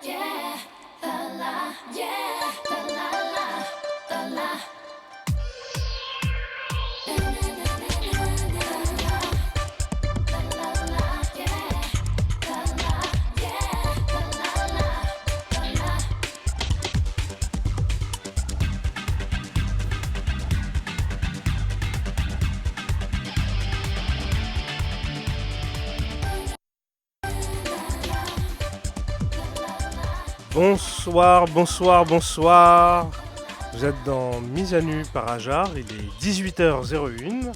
yeah, la la, yeah, la la la, la la. Bonsoir, bonsoir, bonsoir. Vous êtes dans Mise à Nu par Ajar, il est 18h01.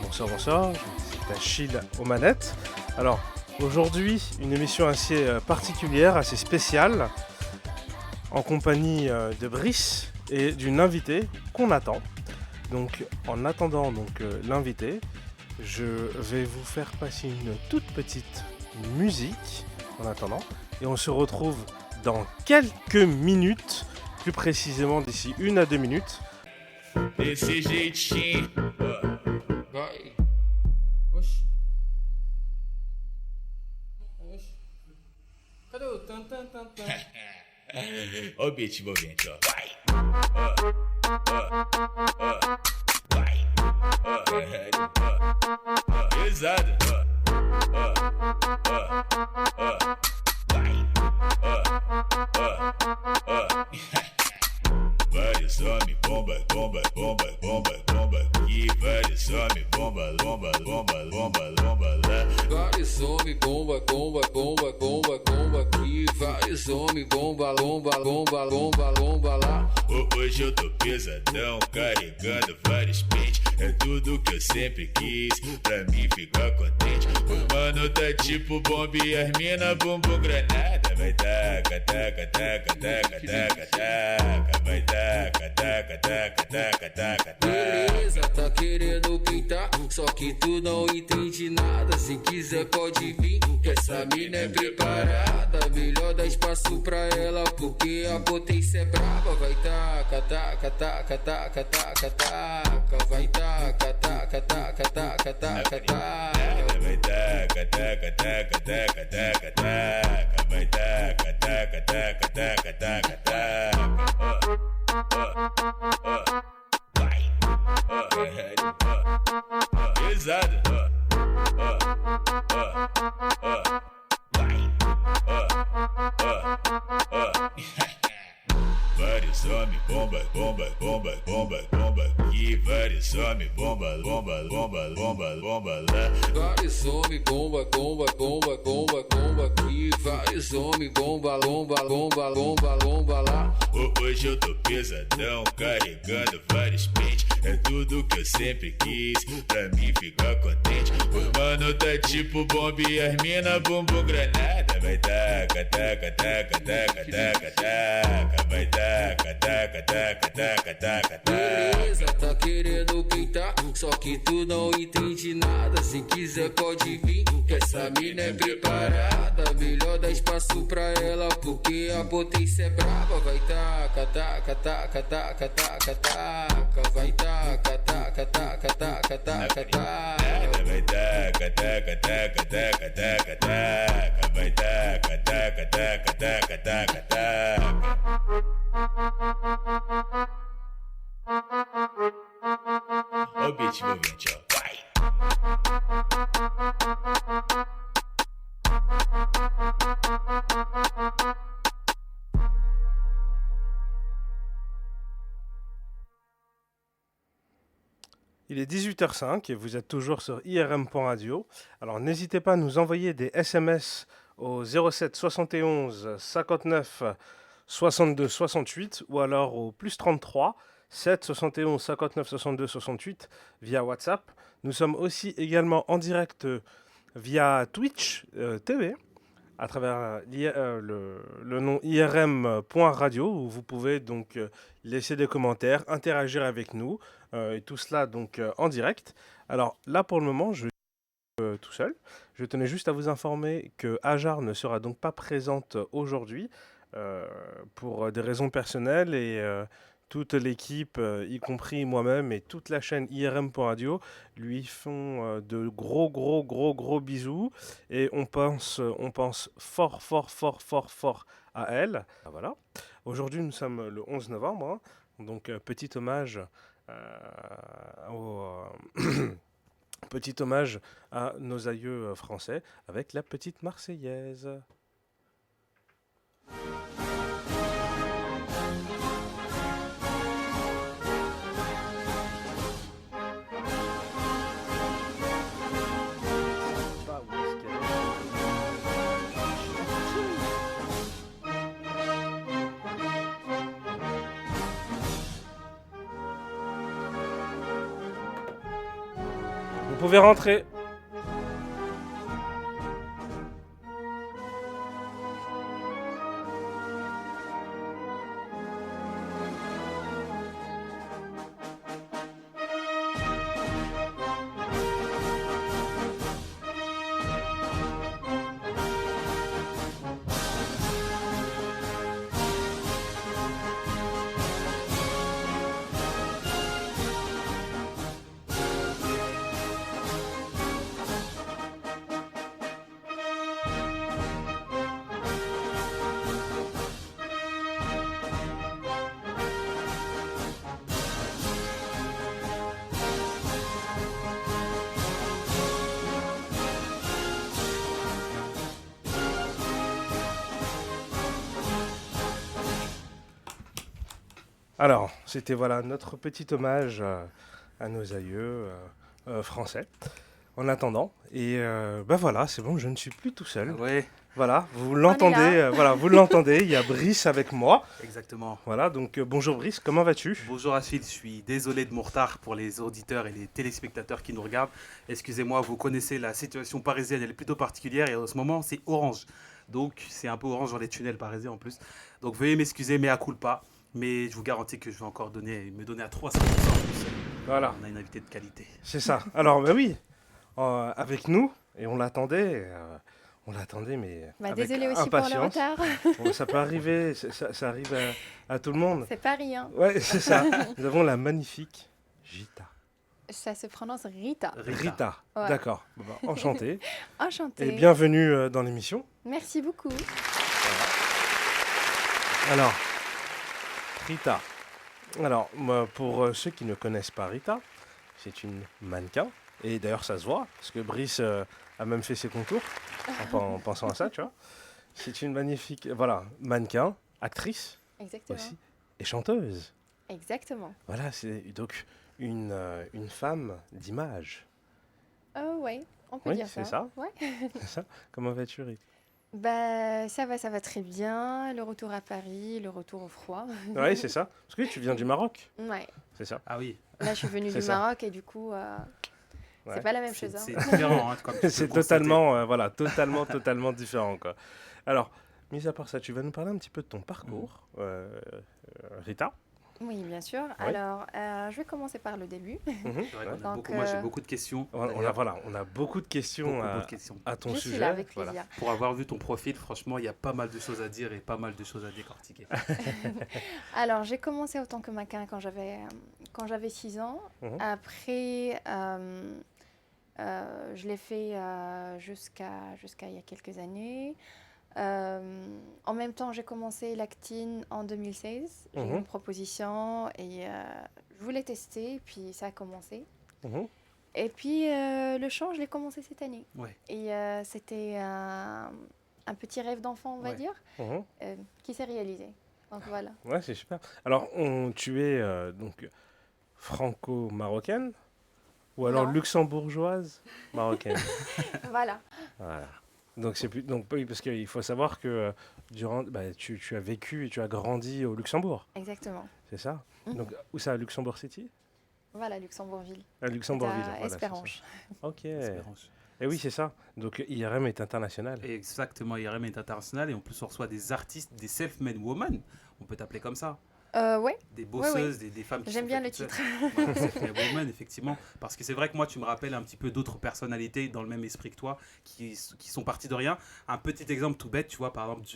Bonsoir, bonsoir, c'est Achille aux manettes. Alors, aujourd'hui, une émission assez particulière, assez spéciale, en compagnie de Brice et d'une invitée qu'on attend. Donc, en attendant l'invité, je vais vous faire passer une toute petite musique en attendant. Et on se retrouve dans quelques minutes, plus précisément d'ici 1 à 2 minutes. Desse jeitinho, Vai. Oxi. Oxi. Cadê o tan tan tan tan? ó o beat envolvente, ó. Vai, vai, pesado, vai, vários homens, bomba, bomba, bomba, bomba, bomba aqui, vários homens, bomba, bomba, bomba, bomba, bomba lá. Vários homens, bomba, bomba, bomba, bomba, bomba aqui. Vários homens, bomba, lomba, lomba, lomba, lomba lá. Hoje eu tô pesadão, carregando vários pentes. É tudo que eu sempre quis, pra mim ficar contente. O mano tá tipo bomba e as mina bumbum granada. Vai taca, taca, taca, taca, taca, taca. Vai taca, taca, taca, taca, taca, taca. Beleza, tá querendo pintar, só que tu não entende nada. Se quiser pode vir, que essa mina é preparada. Melhor dar espaço pra ela, porque a potência é brava. Vai taca, taca, taca, taca, taca, taca. Vai taca, taca, taca, taca, taca, taca. Vai taca, taca, taca, taca, taca, taca. Vai taca, taca, taca, taca, taca, taca. Vai, pesado. Vai, vários homens, bomba, bomba, bomba, bomba, bomba aqui. Vários homens, bomba, bomba, bomba, bomba, bomba lá. Vários homens, bomba, bomba, bomba, bomba, bomba aqui. Vários homens, bomba, lomba, lomba, lomba, lomba lá. Hoje eu tô pesadão, carregando vários pentes. É tudo que eu sempre quis, pra mim ficar contente. O mano tá tipo bomba e as mina bumbum granada. Vai taca, taca, taca, taca, taca, taca. Vai taca, taca, taca, taca, taca, taca. Beleza, tá querendo pintar, só que tu não entende nada. Se quiser pode vir, que essa mina é preparada. Melhor dar espaço pra ela, porque a potência é brava. Vai taca, taca, taca, taca, taca, taca. Vai taca, taca, taca, taca, taca, taca. Vai taca, taca, taca, taca, taca, taca. Vai taca, taca, taca, taca, taca, taca. Ó o beat envolvente, ó. Vai. Il est 18h05 et vous êtes toujours sur irm.radio. Alors n'hésitez pas à nous envoyer des SMS au 07 71 59 62 68 ou alors au plus 33 7 71 59 62 68 via WhatsApp. Nous sommes aussi également en direct via Twitch TV à travers le nom irm.radio où vous pouvez donc laisser des commentaires, interagir avec nous et tout cela donc en direct. Alors là pour le moment je suis tout seul. Je tenais juste à vous informer que Ajar ne sera donc pas présente aujourd'hui pour des raisons personnelles et toute l'équipe, y compris moi-même et toute la chaîne IRM.radio, lui font de gros bisous et on pense fort, fort, fort, fort, fort à elle. Ah, voilà. Aujourd'hui, nous sommes le 11 novembre, hein, donc petit hommage petit hommage à nos aïeux français avec la petite Marseillaise. Vous pouvez rentrer. Alors, c'était voilà notre petit hommage à nos aïeux français. En attendant, et bah voilà, c'est bon, je ne suis plus tout seul. Ouais, Voilà, vous l'entendez, voilà, vous l'entendez. Il y a Brice avec moi. exactement. Voilà, donc bonjour Brice, comment vas-tu? Bonjour Achille, je suis désolé de mon retard pour les auditeurs et les téléspectateurs qui nous regardent. Excusez-moi, vous connaissez la situation parisienne, elle est plutôt particulière et en ce moment c'est orange. Donc c'est un peu orange dans les tunnels parisiens en plus. Donc veuillez m'excuser, mais à culpa. Mais je vous garantis que je vais encore me donner à 300% en plus. Voilà, On a une invitée de qualité. c'est ça. Alors, bah oui, avec nous, et on l'attendait, mais Bah, avec désolé aussi pour le impatience. retard. Bon, ça peut arriver, ça arrive à tout le monde. C'est pas rien. Ouais, c'est ça. Nous avons la magnifique Gita. Ça se prononce Rita. Rita, Ouais. d'accord. Bon, bah, enchanté. Enchantée. Et bienvenue dans l'émission. Merci beaucoup. Alors, Rita. Alors, moi, pour ceux qui ne connaissent pas Rita, c'est une mannequin. Et d'ailleurs, ça se voit, parce que Brice a même fait ses contours en pensant à ça, tu vois. C'est une magnifique, voilà, mannequin, actrice Exactement. aussi, et chanteuse. Exactement. Voilà, c'est donc une femme d'image. Oh ouais, on peut Oui, dire c'est ça. ça. Ouais. C'est ça? Comment vas-tu, Rita? Bah ça va très bien. Le retour à Paris, le retour au froid. Oui, c'est ça. Parce que tu viens du Maroc, Ouais. c'est ça. Ah oui, Là, je suis venue C'est du ça. Maroc et du coup, Ouais. c'est pas la même c'est chose. Hein. c'est différent. Hein, comme tu peux C'est le constater. totalement, voilà, totalement différent, quoi. Alors, mis à part ça, tu vas nous parler un petit peu de ton parcours, Rita. Oui, bien sûr. Ouais. Alors, je vais commencer par le début. Mhm, C'est vrai ouais. qu'on a Donc, moi j'ai beaucoup de questions. On a, d'ailleurs. voilà, on a beaucoup de questions Beaucoup de questions. à ton Je sujet. suis là avec voilà. plaisir. Pour avoir vu ton profil, franchement, il y a pas mal de choses à dire et pas mal de choses à décortiquer. Alors, j'ai commencé autant que mannequin quand j'avais 6 ans. Mhm. Après, je l'ai fait jusqu'à il y a quelques années. En même temps, j'ai commencé l'acting en 2016. J'ai eu Mhm. une proposition et je voulais tester, puis ça a commencé. Mhm. Et puis, le chant, je l'ai commencé cette année. Ouais. Et c'était un petit rêve d'enfant, on va Ouais. dire, Mhm. qui s'est réalisé. Donc voilà. Ouais, c'est super. Alors, tu es donc franco-marocaine ou alors Non. luxembourgeoise marocaine. Voilà. Voilà. Donc oui, parce qu'il faut savoir que tu as vécu et tu as grandi au Luxembourg, Exactement. c'est ça? Mhm. Donc où ça, à Luxembourg City? Voilà, Luxembourgville. À Luxembourgville. C'est à voilà, c'est ça. Espérange. Ok. Espérance. Et oui, c'est ça. Donc IRM est international. Exactement, IRM est international et en plus on reçoit des artistes, des self-made women, on peut t'appeler comme ça, Ouais, des bosseuses, des femmes qui j'aime sont bien faites le toutes titre. seules. Voilà, self-made women, effectivement, parce que c'est vrai que moi tu me rappelles un petit peu d'autres personnalités dans le même esprit que toi qui sont parties de rien. Un petit exemple tout bête, tu vois, par exemple,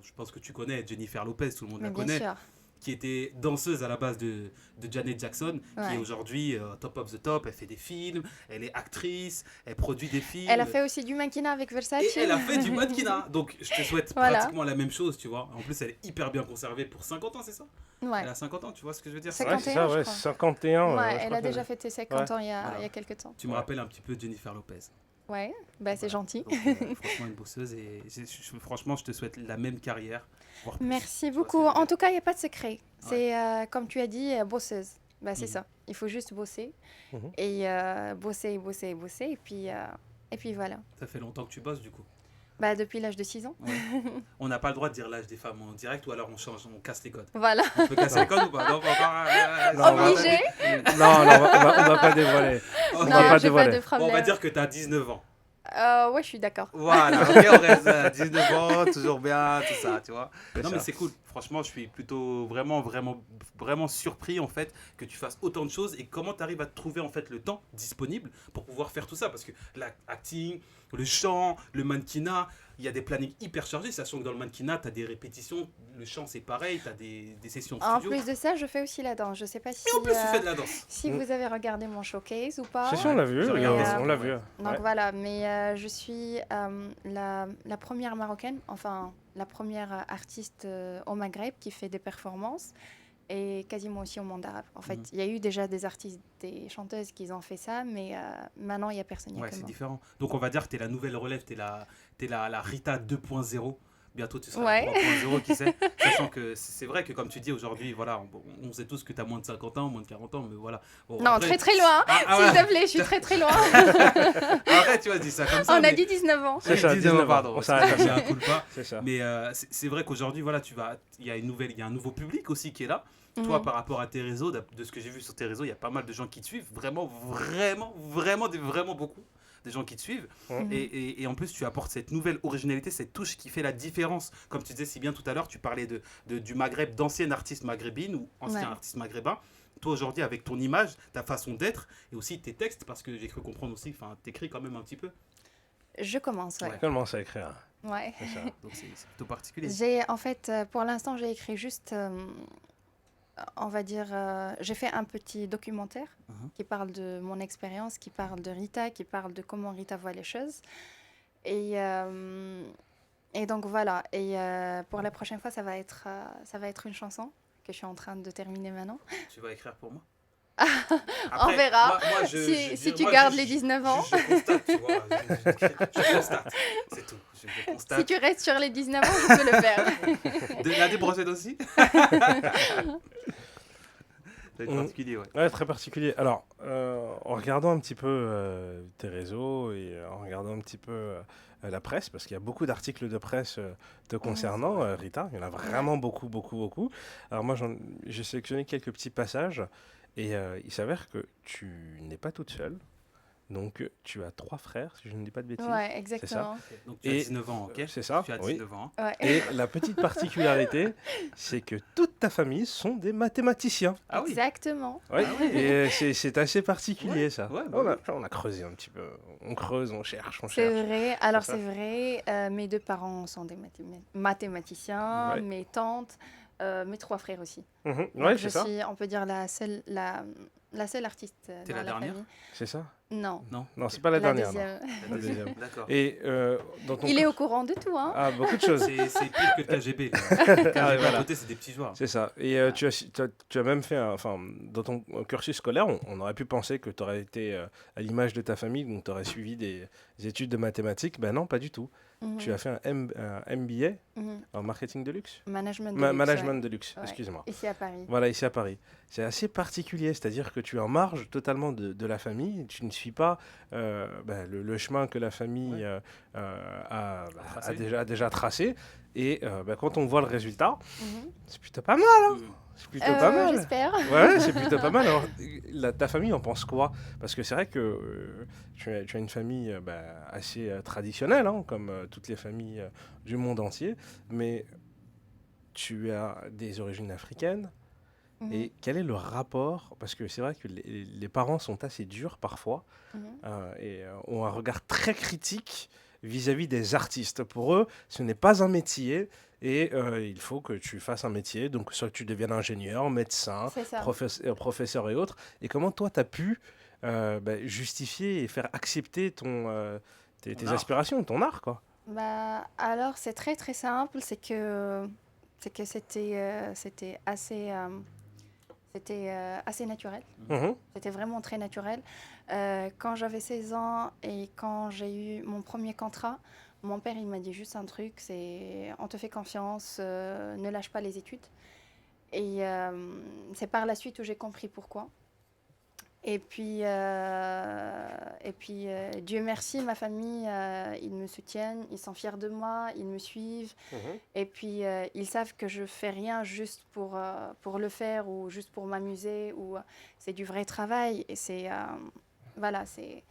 je pense que tu connais Jennifer Lopez, tout le monde Mais la bien connaît, sûr. qui était danseuse à la base de Janet Jackson, qui Ouais. est aujourd'hui top of the top. Elle fait des films, elle est actrice, elle produit des films. Elle a fait aussi du mannequinat avec Versace. Et elle a fait du mannequinat. Donc, je te souhaite Voilà. pratiquement la même chose, tu vois. En plus, elle est hyper bien conservée pour 50 ans, c'est ça? Ouais. Elle a 50 ans, tu vois ce que je veux dire? C'est Ouais, c'est 51, ça, je ouais, crois. 51. Ouais, je elle crois a qu'elle déjà fêté 50 ans il y Voilà. a quelques temps. Tu me rappelles un petit peu Jennifer Lopez. Ouais, bah c'est Voilà. gentil. Donc, franchement, une bosseuse. Et franchement, je te souhaite la même carrière. Voire plus. Merci Tu vois ce que beaucoup. je veux En dire? tout cas, il n'y a pas de secret. C'est, comme tu as dit, bosseuse. Bah, c'est Mhm. ça. Il faut juste bosser. Mhm. Et bosser, bosser, bosser. Et puis voilà. Ça fait longtemps que tu bosses, du coup. Bah, depuis l'âge de 6 ans. Ouais. On n'a pas le droit de dire l'âge des femmes en direct ou alors on change, on casse les codes. Voilà. On peut casser les codes ou pas? Non, pas encore. Non, non, Obligé. Non, non, on va pas dévoiler. Ok. On Non, va pas j'ai dévoiler. pas de Bon, on problème. va dire que tu as 19 ans. Ouais, je suis d'accord. Voilà, ok, on reste à 19 ans, toujours bien, tout ça, tu vois. C'est Non, ça. mais c'est cool. Franchement, je suis plutôt vraiment surpris en fait que tu fasses autant de choses et comment tu arrives à trouver en fait le temps disponible pour pouvoir faire tout ça. Parce que l'acting, le chant, le mannequinat, il y a des plannings hyper chargés, sachant que dans le mannequinat, tu as des répétitions, le chant c'est pareil, tu as des sessions En studio. plus de ça, je fais aussi la danse. Je sais pas si, Et en plus, tu fais de la danse. si Mm. vous avez regardé mon showcase ou pas. Si, on l'a vu, J'ai regardez, regardé. on l'a vu. Donc Ouais. voilà, mais je suis la première marocaine, enfin la première artiste au Maghreb qui fait des performances et quasiment aussi au monde arabe. En fait, Mhm. il y a eu déjà des artistes, des chanteuses qui ont fait ça, mais maintenant il n'y a personne. il y a Ouais, que c'est moi. différent. Donc on va dire que tu es la nouvelle relève, tu es la Rita 2.0. Bientôt tu seras Ouais. la 3.0, qui sait. Sachant que c'est vrai que comme tu dis aujourd'hui, voilà, on sait tous que tu as moins de 50 ans, moins de 40 ans, mais voilà. Bon, Non, après- très très loin. Ah, S'il ouais. te plaît, je suis très très loin. Arrête, tu vois, dis ça comme ça. On a mais- dit 19 ans. C'est ça, 19 19 pardon. on s'arrête à C'est ça. un coup de pas. C'est ça. Mais c'est vrai qu'aujourd'hui, voilà, il y a un nouveau public aussi qui est là. Mhm. Toi, par rapport à tes réseaux, de ce que j'ai vu sur tes réseaux, il y a pas mal de gens qui te suivent. Vraiment beaucoup. Des gens qui te suivent. Mhm. Et en plus, tu apportes cette nouvelle originalité, cette touche qui fait la différence. Comme tu disais si bien tout à l'heure, tu parlais du Maghreb, d'anciennes artistes maghrébines ou anciens Ouais. artistes maghrébins. Toi, aujourd'hui, avec ton image, ta façon d'être et aussi tes textes, parce que j'ai cru comprendre aussi, enfin, t'écris quand même un petit peu. Je commence, ouais. Ouais. Commence à écrire. Ouais. C'est ça. Donc, c'est plutôt particulier. En fait, pour l'instant, j'ai écrit juste, on va dire, j'ai fait un petit documentaire Mhm. qui parle de mon expérience, qui parle de Rita, qui parle de comment Rita voit les choses. Et donc voilà. Et pour la prochaine fois, ça va être une chanson que je suis en train de terminer maintenant. Tu vas écrire pour moi. On verra. moi, Si tu gardes les 19 ans. Je constate, tu vois. Je constate. C'est tout. Je constate. Si tu restes sur les 19 ans, je peux le faire. La débranchette aussi. Ça va être Mhm. particulier, ouais. Ouais, très particulier. Alors, en regardant un petit peu tes réseaux et en regardant un petit peu la presse, parce qu'il y a beaucoup d'articles de presse te concernant, Rita, il y en a vraiment beaucoup, beaucoup, beaucoup. Alors moi, j'ai sélectionné quelques petits passages et il s'avère que tu n'es pas toute seule. Donc, tu as 3 frères, si je ne dis pas de bêtises. Ouais, exactement. Donc tu as Et- 19 ans, ok. C'est ça, Tu as oui. 19 ans. Ouais. Et la petite particularité, c'est que toute ta famille sont des mathématiciens. Ah oui. Exactement. Ouais, et c'est assez particulier ça. ouais, bah On a creusé un petit peu. On creuse, on cherche, on C'est cherche. vrai. Alors, C'est ça. c'est vrai. Mes 2 parents sont des mathématiciens. Ouais. Mes tantes, mes 3 frères aussi. Mhm. Donc, Ouais, je c'est ça. suis, on peut dire, la seule artiste T'es dans la la dernière famille. C'est ça. Non. Non. Non, c'est pas la dernière. non. deuxième. La deuxième. D'accord. Et dans ton Il est au courant de tout, hein. Ah, beaucoup de choses. C'est pire que le KGB. Le KGB à voilà. côté, c'est des petits joueurs. C'est ça. Et tu as même fait, enfin, dans ton cursus scolaire, on aurait pu penser que tu aurais été à l'image de ta famille, donc tu aurais suivi des études de mathématiques. Ben non, pas du tout. Mhm. Tu as fait un MBA Mhm. en marketing de luxe. Management de luxe, Management ouais. de luxe, Ouais. excuse-moi. Ici à Paris. Voilà, ici à Paris. C'est assez particulier, c'est-à-dire que tu es en marge totalement de la famille. Tu ne suis pas le chemin que la famille a Tracé. déjà tracé. Et quand on voit le résultat, Mhm. c'est plutôt pas mal. Hein, c'est plutôt pas mal. J'espère. Ouais, c'est plutôt pas mal. Alors, ta famille en pense quoi? Parce que c'est vrai que tu as une famille assez traditionnelle, hein, comme toutes les familles du monde entier, mais tu as des origines africaines. Mhm. Et quel est le rapport? Parce que c'est vrai que les parents sont assez durs parfois Mhm. et ont un regard très critique vis-à-vis des artistes. Pour eux, ce n'est pas un métier et il faut que tu fasses un métier. Donc, soit que tu deviennes ingénieur, médecin, C'est ça. professeur et autres. Et comment toi, tu as pu justifier et faire accepter tes Ton art. aspirations, ton art, quoi. Bah, alors, c'est très très simple. C'est que c'était assez naturel. Mhm. C'était vraiment très naturel. Quand j'avais 16 ans et quand j'ai eu mon premier contrat, mon père il m'a dit juste un truc, c'est on te fait confiance, ne lâche pas les études. Et c'est par la suite où j'ai compris pourquoi. Et puis Dieu merci, ma famille, ils me soutiennent, ils sont fiers de moi, ils me suivent. Mhm. Et puis ils savent que je fais rien juste pour le faire ou juste pour m'amuser. C'est du vrai travail. Et voilà, c'est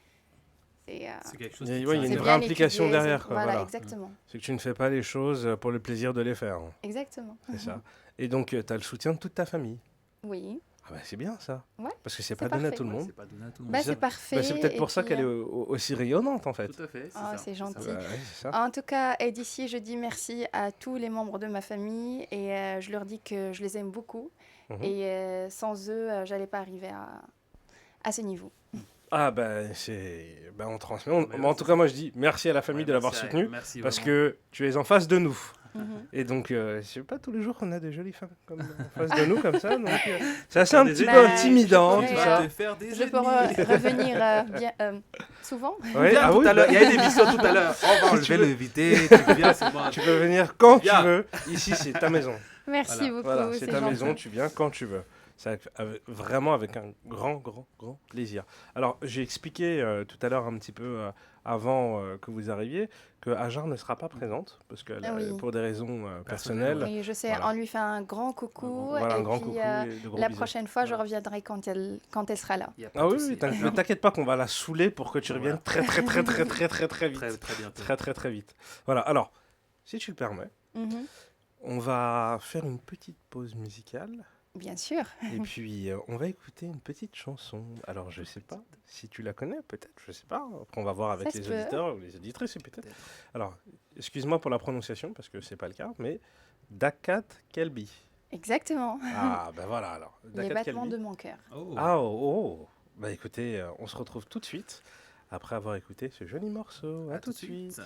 C'est quelque chose Il y a- qui ouais, il y a c'est une vraie bien implication étudié, derrière, quoi, Voilà, voilà. exactement. C'est que tu ne fais pas les choses pour le plaisir de les faire. Exactement. C'est ça. Et donc, tu as le soutien de toute ta famille. Oui. Ah bah, c'est bien ça. Ouais, Parce que c'est c'est pas donné à parfait. tout le monde. C'est pas donné à tout le monde. Bah, ça- c'est parfait. Bah, c'est peut-être et pour ça puis, qu'elle est aussi rayonnante en fait. Tout à fait. Ah, c'est gentil. Ouais, c'est ça. En tout cas, et d'ici, je dis merci à tous les membres de ma famille et je leur dis que je les aime beaucoup. Mhm. Et sans eux, j'allais pas arriver à ce niveau. Ah ben on transmet. En tout cas, moi je dis merci à la famille de l'avoir soutenu Merci parce vraiment. que tu es en face de nous. Mhm. Et donc, c'est pas tous les jours qu'on a des jolies femmes comme en face de nous comme ça. Donc, c'est assez Faire un des petit peu ennemis. intimidant Je tout pourrais, ça. te faire des Je peux ennemis. revenir bien, souvent. Ouais, Viens ah tout oui, à l'heure. bah, Il y a une émission tout à l'heure. On va Si enlever tu veux. l'invité. Tu viens, c'est moi. tu peux venir quand tu Viens. veux. Ici, c'est ta maison. Merci Voilà. beaucoup. Voilà, c'est ta gentil. maison, tu viens quand tu veux. C'est vraiment avec un grand plaisir. Alors, j'ai expliqué tout à l'heure un petit peu avant que vous arriviez que Hajar ne sera pas présente parce que Ah oui. pour des raisons personnelles. Oui, je sais, Voilà. on lui fait un grand coucou. Voilà, un et grand puis, coucou et de gros la bisous. prochaine fois, je Voilà. reviendrai quand elle sera là. Il y a pas Ah de oui, souci. mais t'inquiète pas qu'on va la saouler pour que tu reviennes Voilà. très vite. Très très bientôt. Très vite. Voilà, alors, si tu le permets, Mhm. on va faire une petite pause musicale. Bien sûr. Et puis, on va écouter une petite chanson. Alors, je sais pas si tu la connais, peut-être, je sais pas. Après, on va voir avec Ça les se peut. auditeurs ou les auditrices, peut-être. Alors, excuse-moi pour la prononciation, parce que c'est pas le cas, mais Dakat Kelbi. Exactement. Ah, ben voilà, alors. Les Dakat battements Kelbi. de mon cœur. Oh. Ah, oh. Bah écoutez, on se retrouve tout de suite, après avoir écouté ce joli morceau. À tout de suite.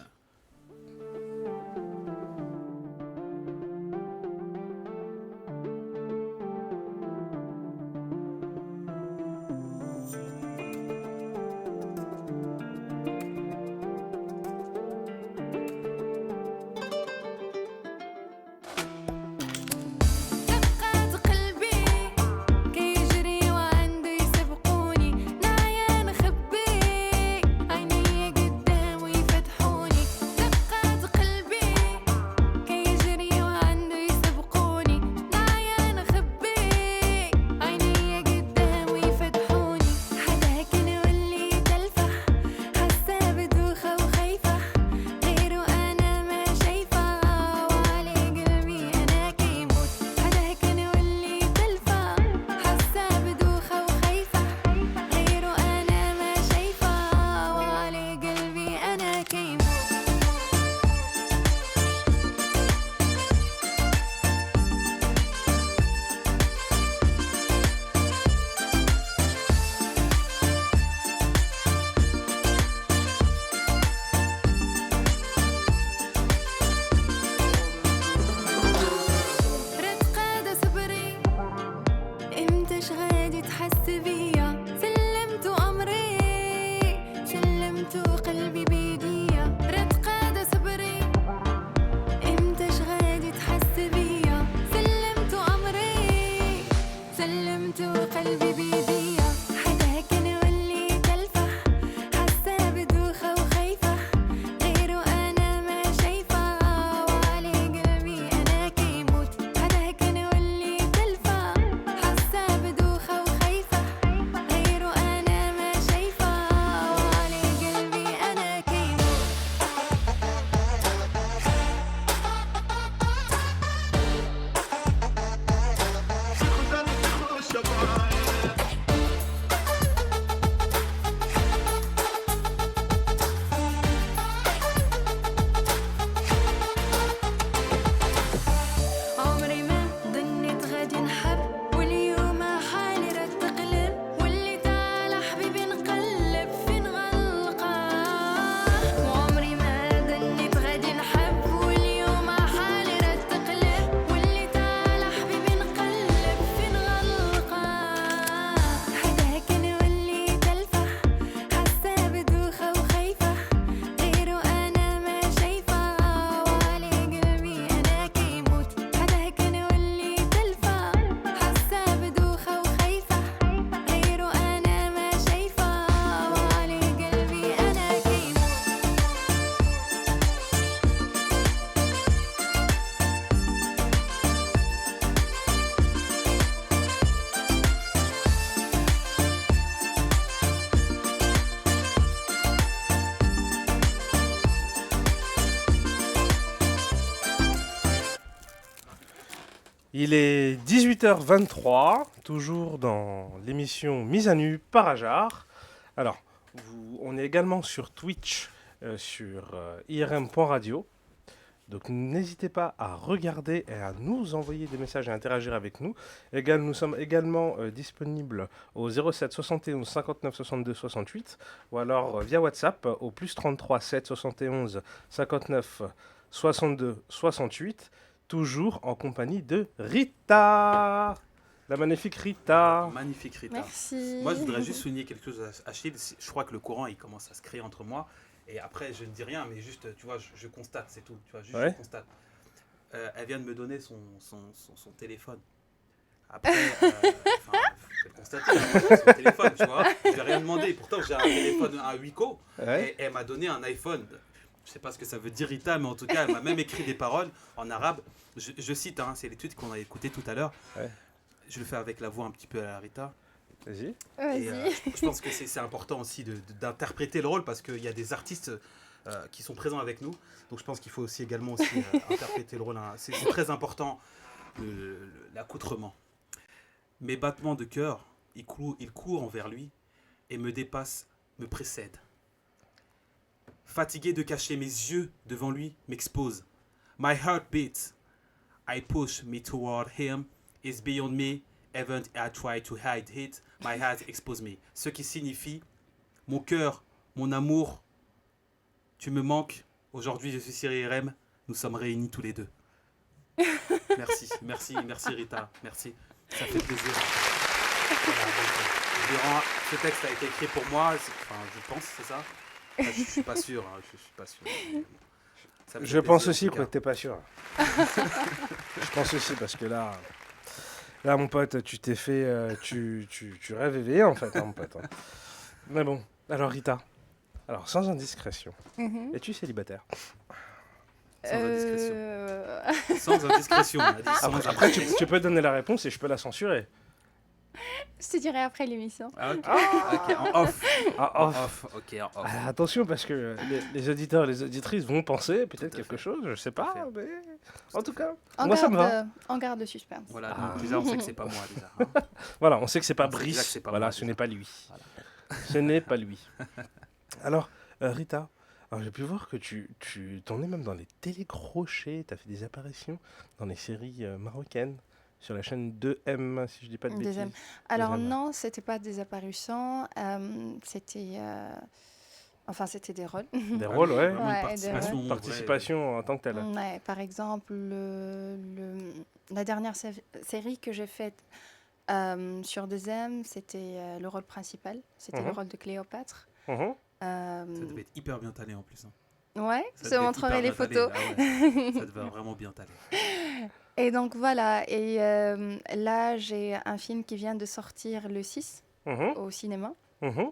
دقات قلبي كيجري وعنده يسبقوني نعيا نخبي عيني قدام ويفتحوني Il est 18h23, toujours dans l'émission Mise à nu par Ajar. Alors, on est également sur Twitch, sur irm.radio. Donc n'hésitez pas à regarder et à nous envoyer des messages et interagir avec nous. Nous sommes également disponibles au 07 71 59 62 68 ou alors via WhatsApp au plus 33 7 71 59 62 68, toujours en compagnie de Rita, la magnifique Rita. Magnifique Rita. Merci. Moi, je voudrais juste souligner quelque chose à Achille. Je crois que le courant, il commence à se créer entre moi. Et après, je ne dis rien, mais juste, tu vois, je constate, c'est tout. Tu vois, juste Ouais. je constate. Elle vient de me donner son téléphone. Après, je vais le constater, son téléphone, tu vois. Je n'ai rien demandé. Pourtant, j'ai un téléphone, un Wiko. Ouais. Et elle m'a donné un iPhone. Je ne sais pas ce que ça veut dire, Rita, mais en tout cas, elle m'a même écrit des paroles en arabe. Je cite, hein, c'est les tweets qu'on a écoutés tout à l'heure. Ouais. Je le fais avec la voix un petit peu à la Rita. Vas-y. Et Vas-y. je pense que c'est important aussi d'interpréter le rôle parce qu'il y a des artistes qui sont présents avec nous. Donc je pense qu'il faut aussi également aussi, interpréter le rôle. Hein. C'est très important, l'accoutrement. Mes battements de cœur, ils courent vers lui et me dépassent, me précèdent. Fatigué de cacher mes yeux devant lui, m'expose. My heart beats. I push me toward him. It's beyond me. Even I try to hide it. My heart expose me. Ce qui signifie, mon cœur, mon amour, tu me manques. Aujourd'hui, je suis sur IRM. Nous sommes réunis tous les deux. Merci Rita. Merci. Ça fait plaisir. Voilà, ce texte a été écrit pour moi. Enfin, je pense, c'est ça. Enfin, je suis pas sûr. Hein, je suis pas sûr. Ça me fait Je pense plaisir, aussi en tout que cas. t'es pas sûr. Je pense aussi parce que là, mon pote, tu t'es fait, tu rêves éveillé en fait, hein, mon pote. Hein. Mais bon, alors Rita, alors sans indiscrétion, Mhm. es-tu célibataire? Sans indiscrétion. Euh, Sans indiscrétion. On a dit sans Après, indiscrétion. tu peux donner la réponse et je peux la censurer. Je te dirai après l'émission. Ah, ok. Ok, en off. Ah, En off. off. Ok, en off. Ah, attention parce que les auditeurs et les auditrices vont penser peut-être Tout à quelque fait. chose, je sais pas, Tout à mais en tout cas, En moi ça me va. garde, en garde de suspense. Voilà, Ah. donc déjà on sait que c'est pas moi déjà. Hein. Voilà, on sait que c'est pas On sait déjà que Brice, c'est pas voilà, moi, ce déjà. n'est pas lui. Voilà. Ce n'est pas lui. Alors, Rita, alors, j'ai pu voir que tu t'en es même dans les télécrochets, tu as fait des apparitions dans les séries marocaines sur la chaîne 2M, si je dis pas de bêtises. Deuxième. Alors Deuxième, ouais. non, c'était pas des apparitions, c'était c'était des rôles. Des Ah rôles, oui, ouais. vraiment une Ouais, participation. vraie. Participation en tant que telle. Ouais, par exemple, la dernière série que j'ai faite sur Deuxième, c'était le rôle principal. C'était le Mhm. rôle de Cléopâtre. Mhm. Ça devait être hyper bien talé en plus. Hein. Ouais, Ça je te devait être montrerai hyper les bien talé. photos. Ah ouais, ça devait vraiment bien talé. Et donc voilà, et là j'ai un film qui vient de sortir le 6 Mhm. au cinéma. Mhm.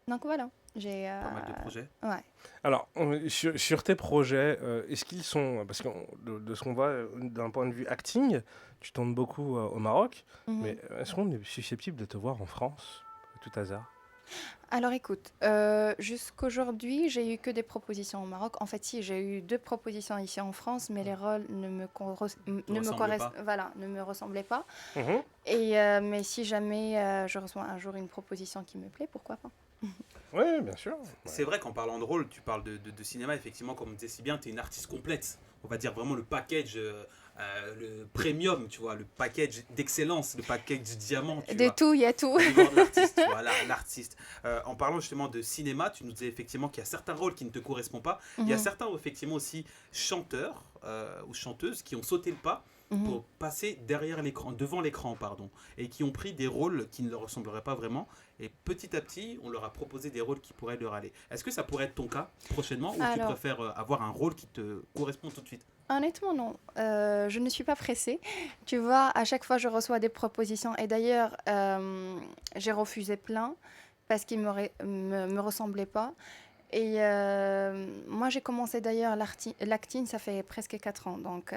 Donc voilà, j'ai... Pas mal de projets. Ouais. Alors, sur tes projets, est-ce qu'ils sont, parce que de ce qu'on voit d'un point de vue acting, tu tournes beaucoup au Maroc, Mhm. mais est-ce qu'on est susceptible de te voir en France, à tout hasard? Alors écoute, jusqu'aujourd'hui, j'ai eu que des propositions au Maroc. En fait, si, j'ai eu 2 propositions ici en France, mais les rôles ne me, ressemblent pas. ne me ressemblaient pas. Mhm. Et, mais si jamais je reçois un jour une proposition qui me plaît, pourquoi pas? Oui, bien sûr. C'est vrai qu'en parlant de rôle, tu parles de cinéma, effectivement, comme on disait si bien, tu es une artiste complète. On va dire vraiment le package, le premium, tu vois, le package d'excellence, le package du diamant. Tu De vois. tout, il y a tout. Au niveau de l'artiste, tu vois, l'artiste. En parlant justement de cinéma, tu nous disais effectivement qu'il y a certains rôles qui ne te correspondent pas. Il y a Mhm. certains effectivement aussi chanteurs ou chanteuses qui ont sauté le pas Mhm. pour passer devant l'écran, pardon, et qui ont pris des rôles qui ne leur ressembleraient pas vraiment. Et petit à petit, on leur a proposé des rôles qui pourraient leur aller. Est-ce que ça pourrait être ton cas prochainement, ou tu Alors- préfères avoir un rôle qui te correspond tout de suite? Honnêtement, non. Je ne suis pas pressée. Tu vois, à chaque fois, je reçois des propositions. Et d'ailleurs, j'ai refusé plein parce qu'ils me ressemblaient pas. Et moi, j'ai commencé d'ailleurs l'acting, ça fait presque 4 ans. Donc,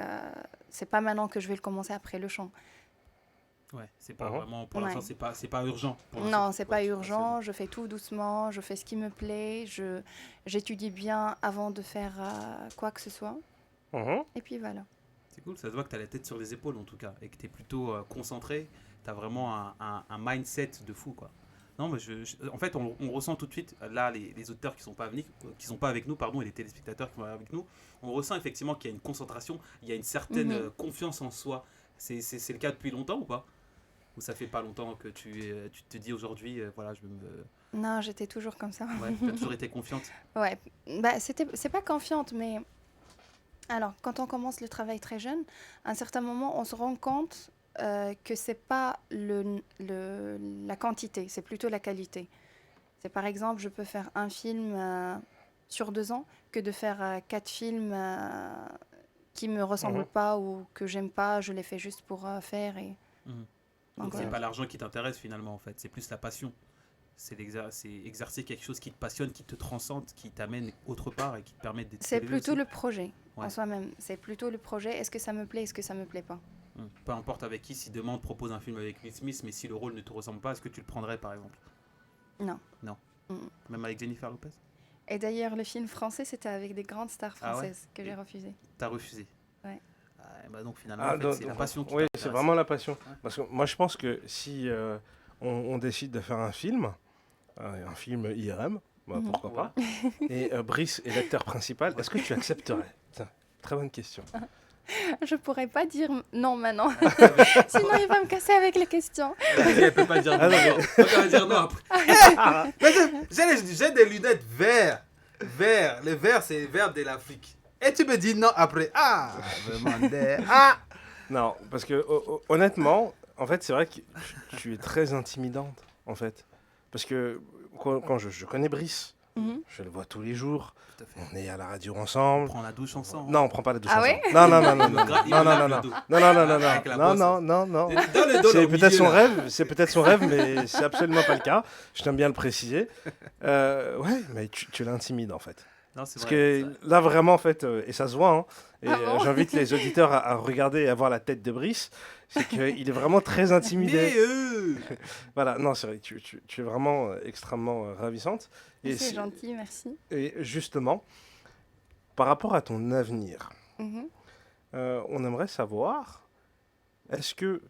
c'est pas maintenant que je vais le commencer après le chant. Ouais, c'est pas Mhm. vraiment, pour Ouais. l'instant, c'est pas urgent. pour l'instant. Non, c'est pas Ouais, urgent. Je fais tout doucement. Je fais ce qui me plaît. J'étudie bien avant de faire quoi que ce soit. Mhm. Et puis voilà. C'est cool, ça se voit que tu as la tête sur les épaules en tout cas et que tu es plutôt concentré. Tu as vraiment un mindset de fou, quoi. Non, mais en fait, on ressent tout de suite, là, les auditeurs qui sont pas avec nous, pardon, et les téléspectateurs qui sont avec nous, on ressent effectivement qu'il y a une concentration, il y a une certaine confiance en soi. C'est le cas depuis longtemps ou pas? Ou ça fait pas longtemps que tu te dis aujourd'hui, voilà, je vais me... Non, j'étais toujours comme ça. Ouais, tu as toujours été confiante. Ouais, c'est pas confiante, mais alors, quand on commence le travail très jeune, à un certain moment, on se rend compte que c'est pas la quantité, c'est plutôt la qualité. C'est par exemple, je peux faire un film sur 2 ans que de faire 4 films qui me ressemblent pas ou que j'aime pas, je les fais juste pour faire. Et... Donc c'est pas l'argent qui t'intéresse finalement en fait, c'est plus la passion. C'est exercer quelque chose qui te passionne, qui te transcende, qui t'amène autre part et qui te permet d'être... C'est plutôt le projet en soi-même. C'est plutôt le projet. Est-ce que ça me plaît, est-ce que ça me plaît pas? Peu importe avec qui, si demain on te propose un film avec Will Smith, mais si le rôle ne te ressemble pas, est-ce que tu le prendrais par exemple? Non. Non. Même avec Jennifer Lopez? Et d'ailleurs, le film français, c'était avec des grandes stars françaises que j'ai refusé. T'as refusé? Ouais. Bah donc finalement, en fait, c'est la passion qui Oui, t'intéresse. c'est vraiment la passion. Ouais. Parce que moi, je pense que si on décide de faire un film IRM, pourquoi pas, et Brice est l'acteur principal, est-ce que tu accepterais? Tiens, très bonne question. Je pourrais pas dire non maintenant. Sinon, il va me casser avec les questions. Elle peut pas dire non. Elle va dire non après. J'ai des lunettes vertes. Les verts, c'est les verts de l'Afrique. Et tu me dis non après. Ah, vraiment. Non, parce que honnêtement, en fait, c'est vrai que tu es très intimidante, en fait. Parce que quand je connais Brice, je le vois tous les jours. On est à la radio ensemble. On prend la douche ensemble. Non, on prend pas la douche Ah ensemble. ouais? Non. C'est peut-être son rêve, mais c'est absolument pas le cas. Je t'aime bien le préciser. Ouais, mais tu l'intimides en fait. Non, c'est Parce vrai, que là vraiment en fait, et ça se voit, hein, et bon j'invite les auditeurs à regarder et à voir la tête de Brice, c'est qu'il est vraiment très intimidé. Voilà, non, c'est vrai, tu es vraiment extrêmement ravissante. Et C'est gentil, merci. Et justement, par rapport à ton avenir, on aimerait savoir, est-ce que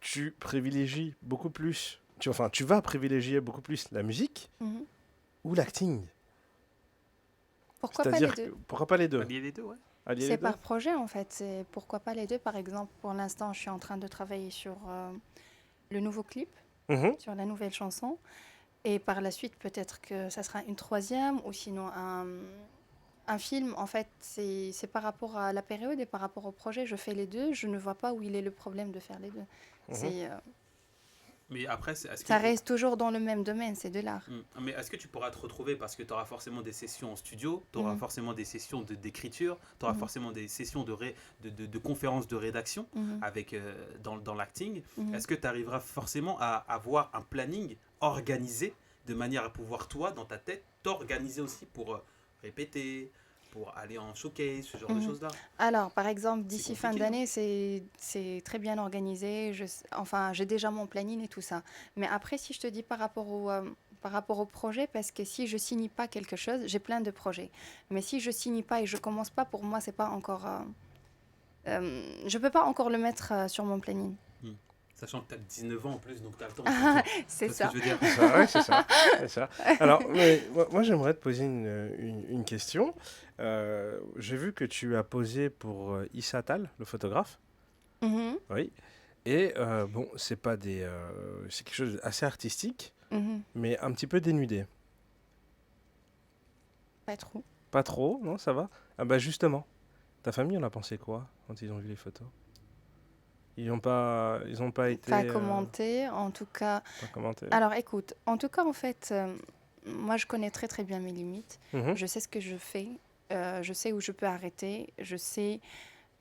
tu privilégies beaucoup plus, tu vas privilégier beaucoup plus la musique ou l'acting? Pourquoi pas les deux? Pourquoi pas les deux? Allier les deux, ouais. C'est par projet en fait. C'est pourquoi pas les deux. Par exemple, pour l'instant, je suis en train de travailler sur le nouveau clip, sur la nouvelle chanson. Et par la suite, peut-être que ça sera une troisième ou sinon un film. En fait, c'est par rapport à la période et par rapport au projet. Je fais les deux. Je ne vois pas où il est le problème de faire les deux. Mais après, ça reste toujours dans le même domaine, c'est de l'art. Mais est-ce que tu pourras te retrouver, parce que tu auras forcément des sessions en studio, tu auras forcément des sessions d'écriture, tu auras forcément des sessions de conférences de rédaction avec, dans l'acting. Est-ce que tu arriveras forcément à avoir un planning organisé de manière à pouvoir, toi, dans ta tête, t'organiser aussi pour répéter, pour aller en showcase, ce genre de choses-là? Alors, par exemple, d'ici fin d'année, c'est très bien organisé. J'ai déjà mon planning et tout ça. Mais après, si je te dis par rapport au projet, parce que si je signe pas quelque chose, j'ai plein de projets. Mais si je signe pas et je commence pas, pour moi, c'est pas encore... je peux pas encore le mettre sur mon planning. Sachant que tu as 19 ans en plus, donc tu as le temps. C'est ça. Ce que je veux dire. C'est ça. Alors, mais, moi, j'aimerais te poser une question. J'ai vu que tu as posé pour Issa Attal, le photographe. Oui. Et bon, c'est quelque chose d'assez artistique, mais un petit peu dénudé. Pas trop. Pas trop, non, ça va. Ah bah justement, ta famille en a pensé quoi quand ils ont vu les photos? Ils n'ont pas été... Pas commenté, en tout cas... Pas commenté. Alors, écoute, en tout cas, en fait, moi, je connais très, très bien mes limites. Je sais ce que je fais. Je sais où je peux arrêter. Je sais...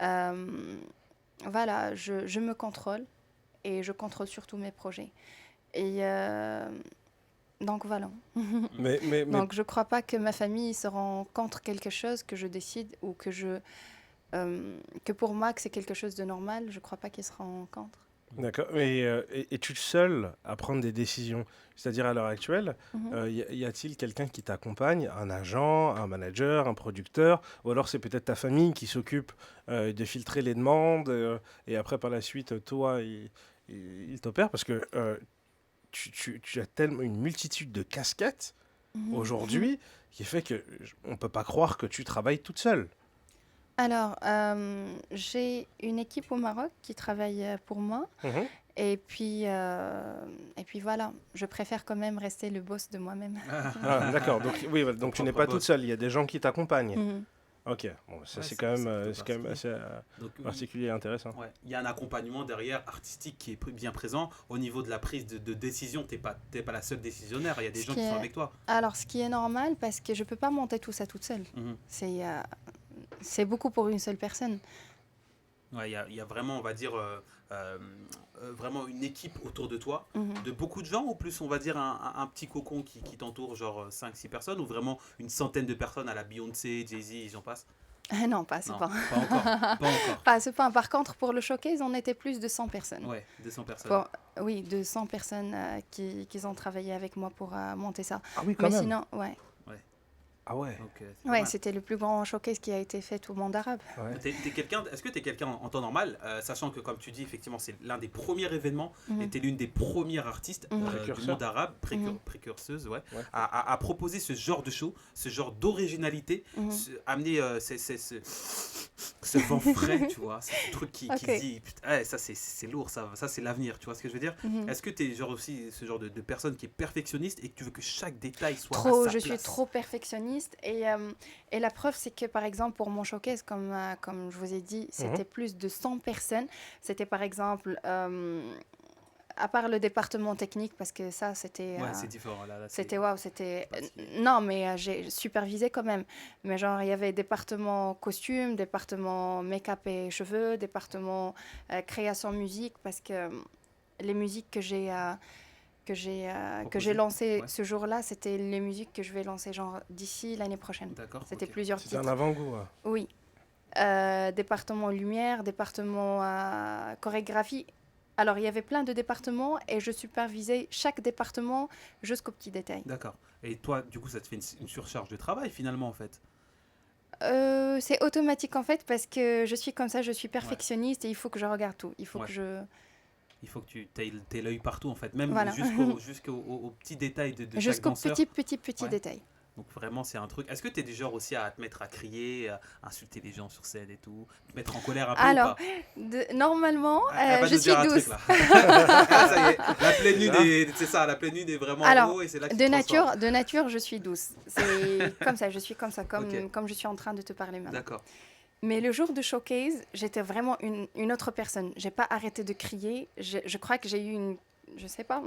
voilà, je me contrôle. Et je contrôle surtout mes projets. Et... donc, voilà. mais... Donc, je ne crois pas que ma famille se rend contre quelque chose que je décide ou que pour moi, que c'est quelque chose de normal, je ne crois pas qu'ils se rendent contre. D'accord. Et es-tu le seul à prendre des décisions? C'est-à-dire à l'heure actuelle, Mhm. y a-t-il quelqu'un qui t'accompagne, un agent, un manager, un producteur, ou alors c'est peut-être ta famille qui s'occupe de filtrer les demandes, et après par la suite, toi, il t'opère parce que tu as tellement une multitude de casquettes Mhm. aujourd'hui qui fait que on peut pas croire que tu travailles toute seule. Alors, j'ai une équipe au Maroc qui travaille pour moi. Mhm. Et puis voilà, je préfère quand même rester le boss de moi-même. Ah, d'accord. Donc oui, voilà, donc tu n'es propre pas toute boss. seule. Il y a des gens qui t'accompagnent. Mhm. Ok. Bon, ça Ouais, c'est quand même, plutôt c'est quand même particulier. assez Donc, particulier et intéressant. ouais, il y a un accompagnement derrière artistique qui est bien présent. Au niveau de la prise de décision, t'es pas la seule décisionnaire. Il y a des Ce gens qui qui sont est- avec toi. Alors, ce qui est normal, parce que je peux pas monter tout ça toute seule. Mhm. C'est beaucoup pour une seule personne. Ouais, il y a vraiment, on va dire, vraiment une équipe autour de toi, Mhm. de beaucoup de gens, ou plus, on va dire, un petit cocon qui t'entoure, genre 5-6 personnes, ou vraiment une centaine de personnes à la Beyoncé, Jay-Z, j'en passe? Ah non, pas à ce Non, point. pas encore. Pas encore. Pas à ce point. Par contre, pour le showcase, on était plus de 100 personnes. Ouais, 200 personnes. Oui, de 100 personnes qui ont travaillé avec moi pour monter ça. Ah oui, quand Mais même. sinon, ouais. Ah ouais. Donc, c'est pas Ouais, mal. c'était le plus grand showcase qui a été fait au monde arabe. Ouais. Est-ce que tu es quelqu'un en temps normal, sachant que comme tu dis, effectivement, c'est l'un des premiers événements, Mhm. et tu es l'une des premières artistes Mhm. du Précurseur. monde arabe, Mhm. précurseuse, ouais, Ouais. à proposer ce genre de show, ce genre d'originalité, Mhm. amener ce vent frais, tu vois, ce truc qui Ok. dit, putain, ouais, ça c'est lourd, ça c'est l'avenir, tu vois ce que je veux dire? Mhm. Est-ce que tu es genre aussi ce genre de personne qui est perfectionniste et que tu veux que chaque détail soit à Trop, sa je suis place? trop perfectionniste et la preuve c'est que par exemple pour mon showcase comme je vous ai dit c'était plus de 100 personnes, c'était par exemple à part le département technique parce que ça c'était Ouais, c'est différent là. c'était waouh, c'était particulier. non mais j'ai supervisé quand même, mais genre il y avait département costume, département make-up et cheveux, département création musique parce que les musiques que j'ai lancées ouais. ce jour-là, c'était les musiques que je vais lancer genre d'ici l'année prochaine. D'accord. C'était ok. plusieurs C'est un titres. avant-goût. Ouais. Oui. Département lumière, département chorégraphie. Alors, il y avait plein de départements et je supervisais chaque département jusqu'au petit détail. D'accord. Et toi, du coup, ça te fait une surcharge de travail finalement, en fait. C'est automatique en fait parce que je suis comme ça, je suis perfectionniste et il faut que je regarde tout. Il faut Ouais. que je... Il faut que tu aies l'œil partout, en fait. Même Voilà. jusqu'au petit détail de chaque Jusqu'au danseur. petit Ouais. détail. Donc vraiment, c'est un truc. Est-ce que tu es du genre aussi à te mettre à crier, à insulter les gens sur scène et tout, te mettre en colère un peu Alors, ou pas? normalement, Elle va je nous suis dire un douce. truc, là. Ça y est, la pleine lune c'est ça, la pleine lune est vraiment Alors, haut et c'est là que tu De te transformes. nature, je suis douce. C'est comme ça, je suis comme ça, Ok. comme je suis en train de te parler maintenant. D'accord. Mais le jour de showcase, j'étais vraiment une autre personne. J'ai pas arrêté de crier. Je crois que j'ai eu je sais pas,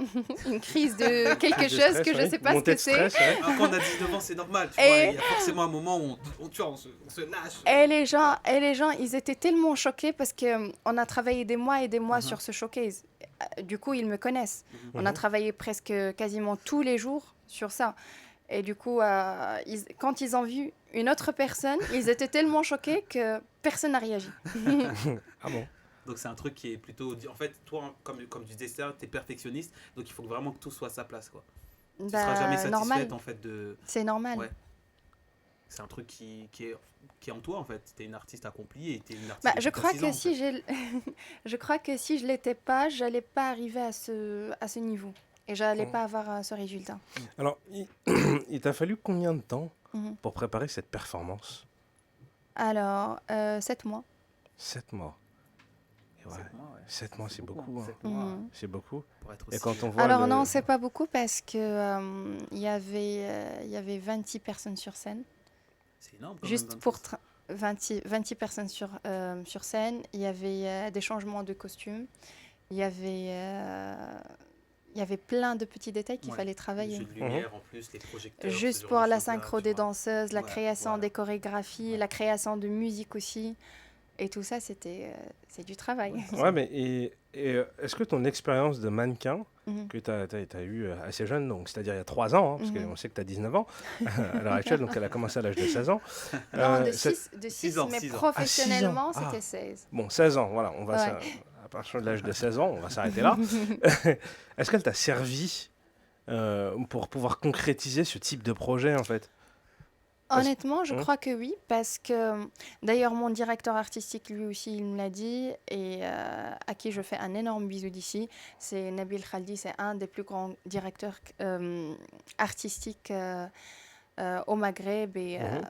une crise de quelque De chose stress, que je ouais. sais pas ce Montée que de c'est. stress, ouais. Quand on a 19 ans, c'est normal. Tu Et- vois, il y a forcément un moment où tu vois, on se lâche. Et les gens, ils étaient tellement choqués parce que on a travaillé des mois et des mois Mhm. sur ce showcase. Du coup, ils me connaissent. Mhm. On a travaillé presque quasiment tous les jours sur ça. Et du coup, quand ils ont vu une autre personne, ils étaient tellement choqués que personne n'a réagi. Ah bon. Donc c'est un truc qui est plutôt... En fait, toi, comme tu disais, tu es perfectionniste, donc il faut vraiment que tout soit à sa place, quoi. Tu ne seras jamais satisfaite, normal, en fait, de... c'est normal. Ouais. C'est un truc qui est en toi, en fait. Tu es une artiste accomplie et tu es une artiste Bah, depuis je t'as crois 6 que ans, en si fait. je crois que si je l'étais pas, j'allais pas arriver à ce niveau et j'allais Mhm. pas avoir ce résultat. Alors, il t'a fallu combien de temps Mhm. pour préparer cette performance? Alors, 7 mois. 7 mois. Et ouais, 7 mois, ouais. 7 mois, c'est beaucoup. Hein. 7 mois, Mhm. C'est beaucoup. pour être Et aussi... quand on voit Alors le- non, c'est pas beaucoup parce que il y avait 26 personnes sur scène. C'est énorme, quand Juste même, pour 26. 26 personnes sur scène. Il y avait des changements de costumes. Il y avait plein de petits détails qu'il Ouais. fallait Les travailler. jeux de lumière, en plus, les projecteurs... ce Juste genre pour de la choses-là, synchro tu des vois. danseuses, la Ouais, création voilà. des chorégraphies, Ouais. la création de musique aussi. Et tout ça, c'est du travail. Ouais, mais est-ce que ton expérience de mannequin, Mhm. que tu as eu assez jeune, donc c'est-à-dire il y a 3 ans, hein, parce Mhm. qu'on sait que tu as 19 ans à l'heure actuelle, donc elle a commencé à l'âge de 16 ans. Non, de ça- 6, six ans, mais 6 ans. professionnellement, Ah, 6 ans. c'était 16. Bon, 16 ans, voilà, on va Ouais. ça. partir de l'âge de 16 ans, on va s'arrêter là. Est-ce qu'elle t'a servi pour pouvoir concrétiser ce type de projet, en fait? Parce- Honnêtement, je Hein? crois que oui, parce que d'ailleurs mon directeur artistique lui aussi il me l'a dit et à qui je fais un énorme bisou d'ici, c'est Nabil Khaldi, c'est un des plus grands directeurs artistiques au Maghreb Mhm.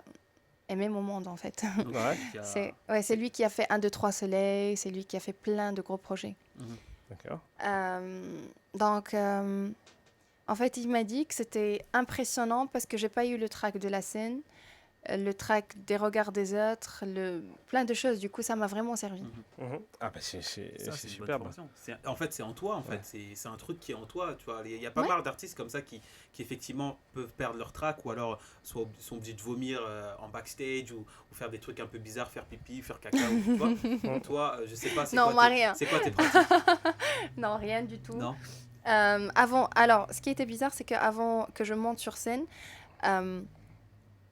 et même au monde en fait. Donc, Ouais. il y a- C'est lui qui a fait 1, 2, 3 Soleil, c'est lui qui a fait plein de gros projets. D'accord. Donc, en fait, il m'a dit que c'était impressionnant parce que j'ai pas eu le trac de la scène, le trac des regards des autres, plein de choses. Du coup, ça m'a vraiment servi. Mhm. Ah, bah c'est Ça, c'est une bonne superbe. formation. En fait, c'est en toi, en fait. C'est un truc qui est en toi, tu vois. Il y a pas Ouais. mal d'artistes comme ça qui effectivement peuvent perdre leur track ou alors sont obligés de vomir en backstage ou faire des trucs un peu bizarres, faire pipi, faire caca. Ou, tu vois. Toi, je sais pas, Non, moi, rien. c'est quoi tes pratiques? Non, rien du tout. Non. Alors, ce qui était bizarre, c'est qu'avant que je monte sur scène,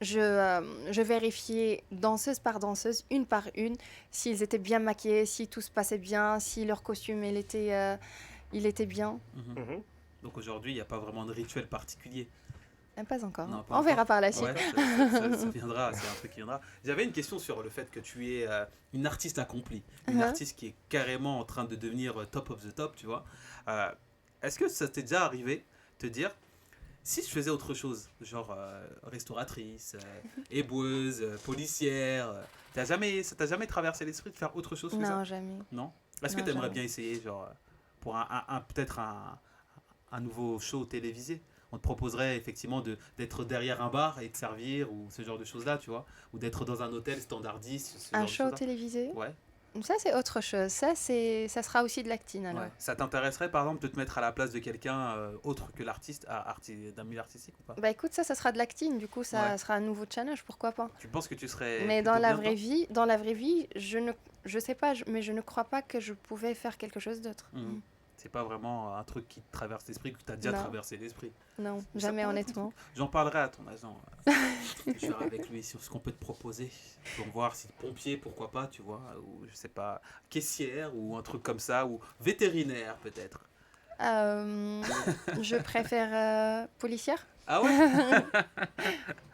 je vérifiais danseuse par danseuse, une par une, s'ils étaient bien maquillés, si tout se passait bien, si leur costume il était bien. Mhm. Donc aujourd'hui, il n'y a pas vraiment de rituel particulier. Pas encore. Non, pas On verra encore. par la suite. Ouais, ça viendra, c'est un truc qui viendra. J'avais une question sur le fait que tu es une artiste accomplie, une artiste qui est carrément en train de devenir top of the top, tu vois. Est-ce que ça t'est déjà arrivé te dire, si je faisais autre chose, genre restauratrice, éboueuse, policière, ça t'a jamais traversé l'esprit de faire autre chose que ça? Non, jamais. Non. Est-ce que Non, tu aimerais jamais. bien essayer, genre, pour peut-être un nouveau show télévisé? On te proposerait effectivement d'être derrière un bar et de servir ou ce genre de choses-là, tu vois? Ou d'être dans un hôtel standardiste, ce genre Un de show choses-là. télévisé, Ouais, ça c'est autre chose. Ça sera aussi de l'acting alors. ouais. Ça t'intéresserait par exemple de te mettre à la place de quelqu'un autre que l'artiste, d'un milieu artistique ou pas? Bah écoute, ça sera de l'acting. Du coup, ça Ouais. sera un nouveau challenge, pourquoi pas. Tu penses que tu serais Mais plutôt dans la bien vraie dedans? vie, je sais pas, mais je ne crois pas que je pouvais faire quelque chose d'autre. Mhm. C'est pas vraiment un truc qui te traverse l'esprit, que tu as déjà Non. traversé l'esprit. Non, Mais ça jamais pourrait être honnêtement. J'en parlerai à ton agent. Je verrai avec lui sur ce qu'on peut te proposer. Pour voir si pompier, pourquoi pas, tu vois, ou je sais pas, caissière ou un truc comme ça, ou vétérinaire peut-être. Je préfère policière. Ah ouais?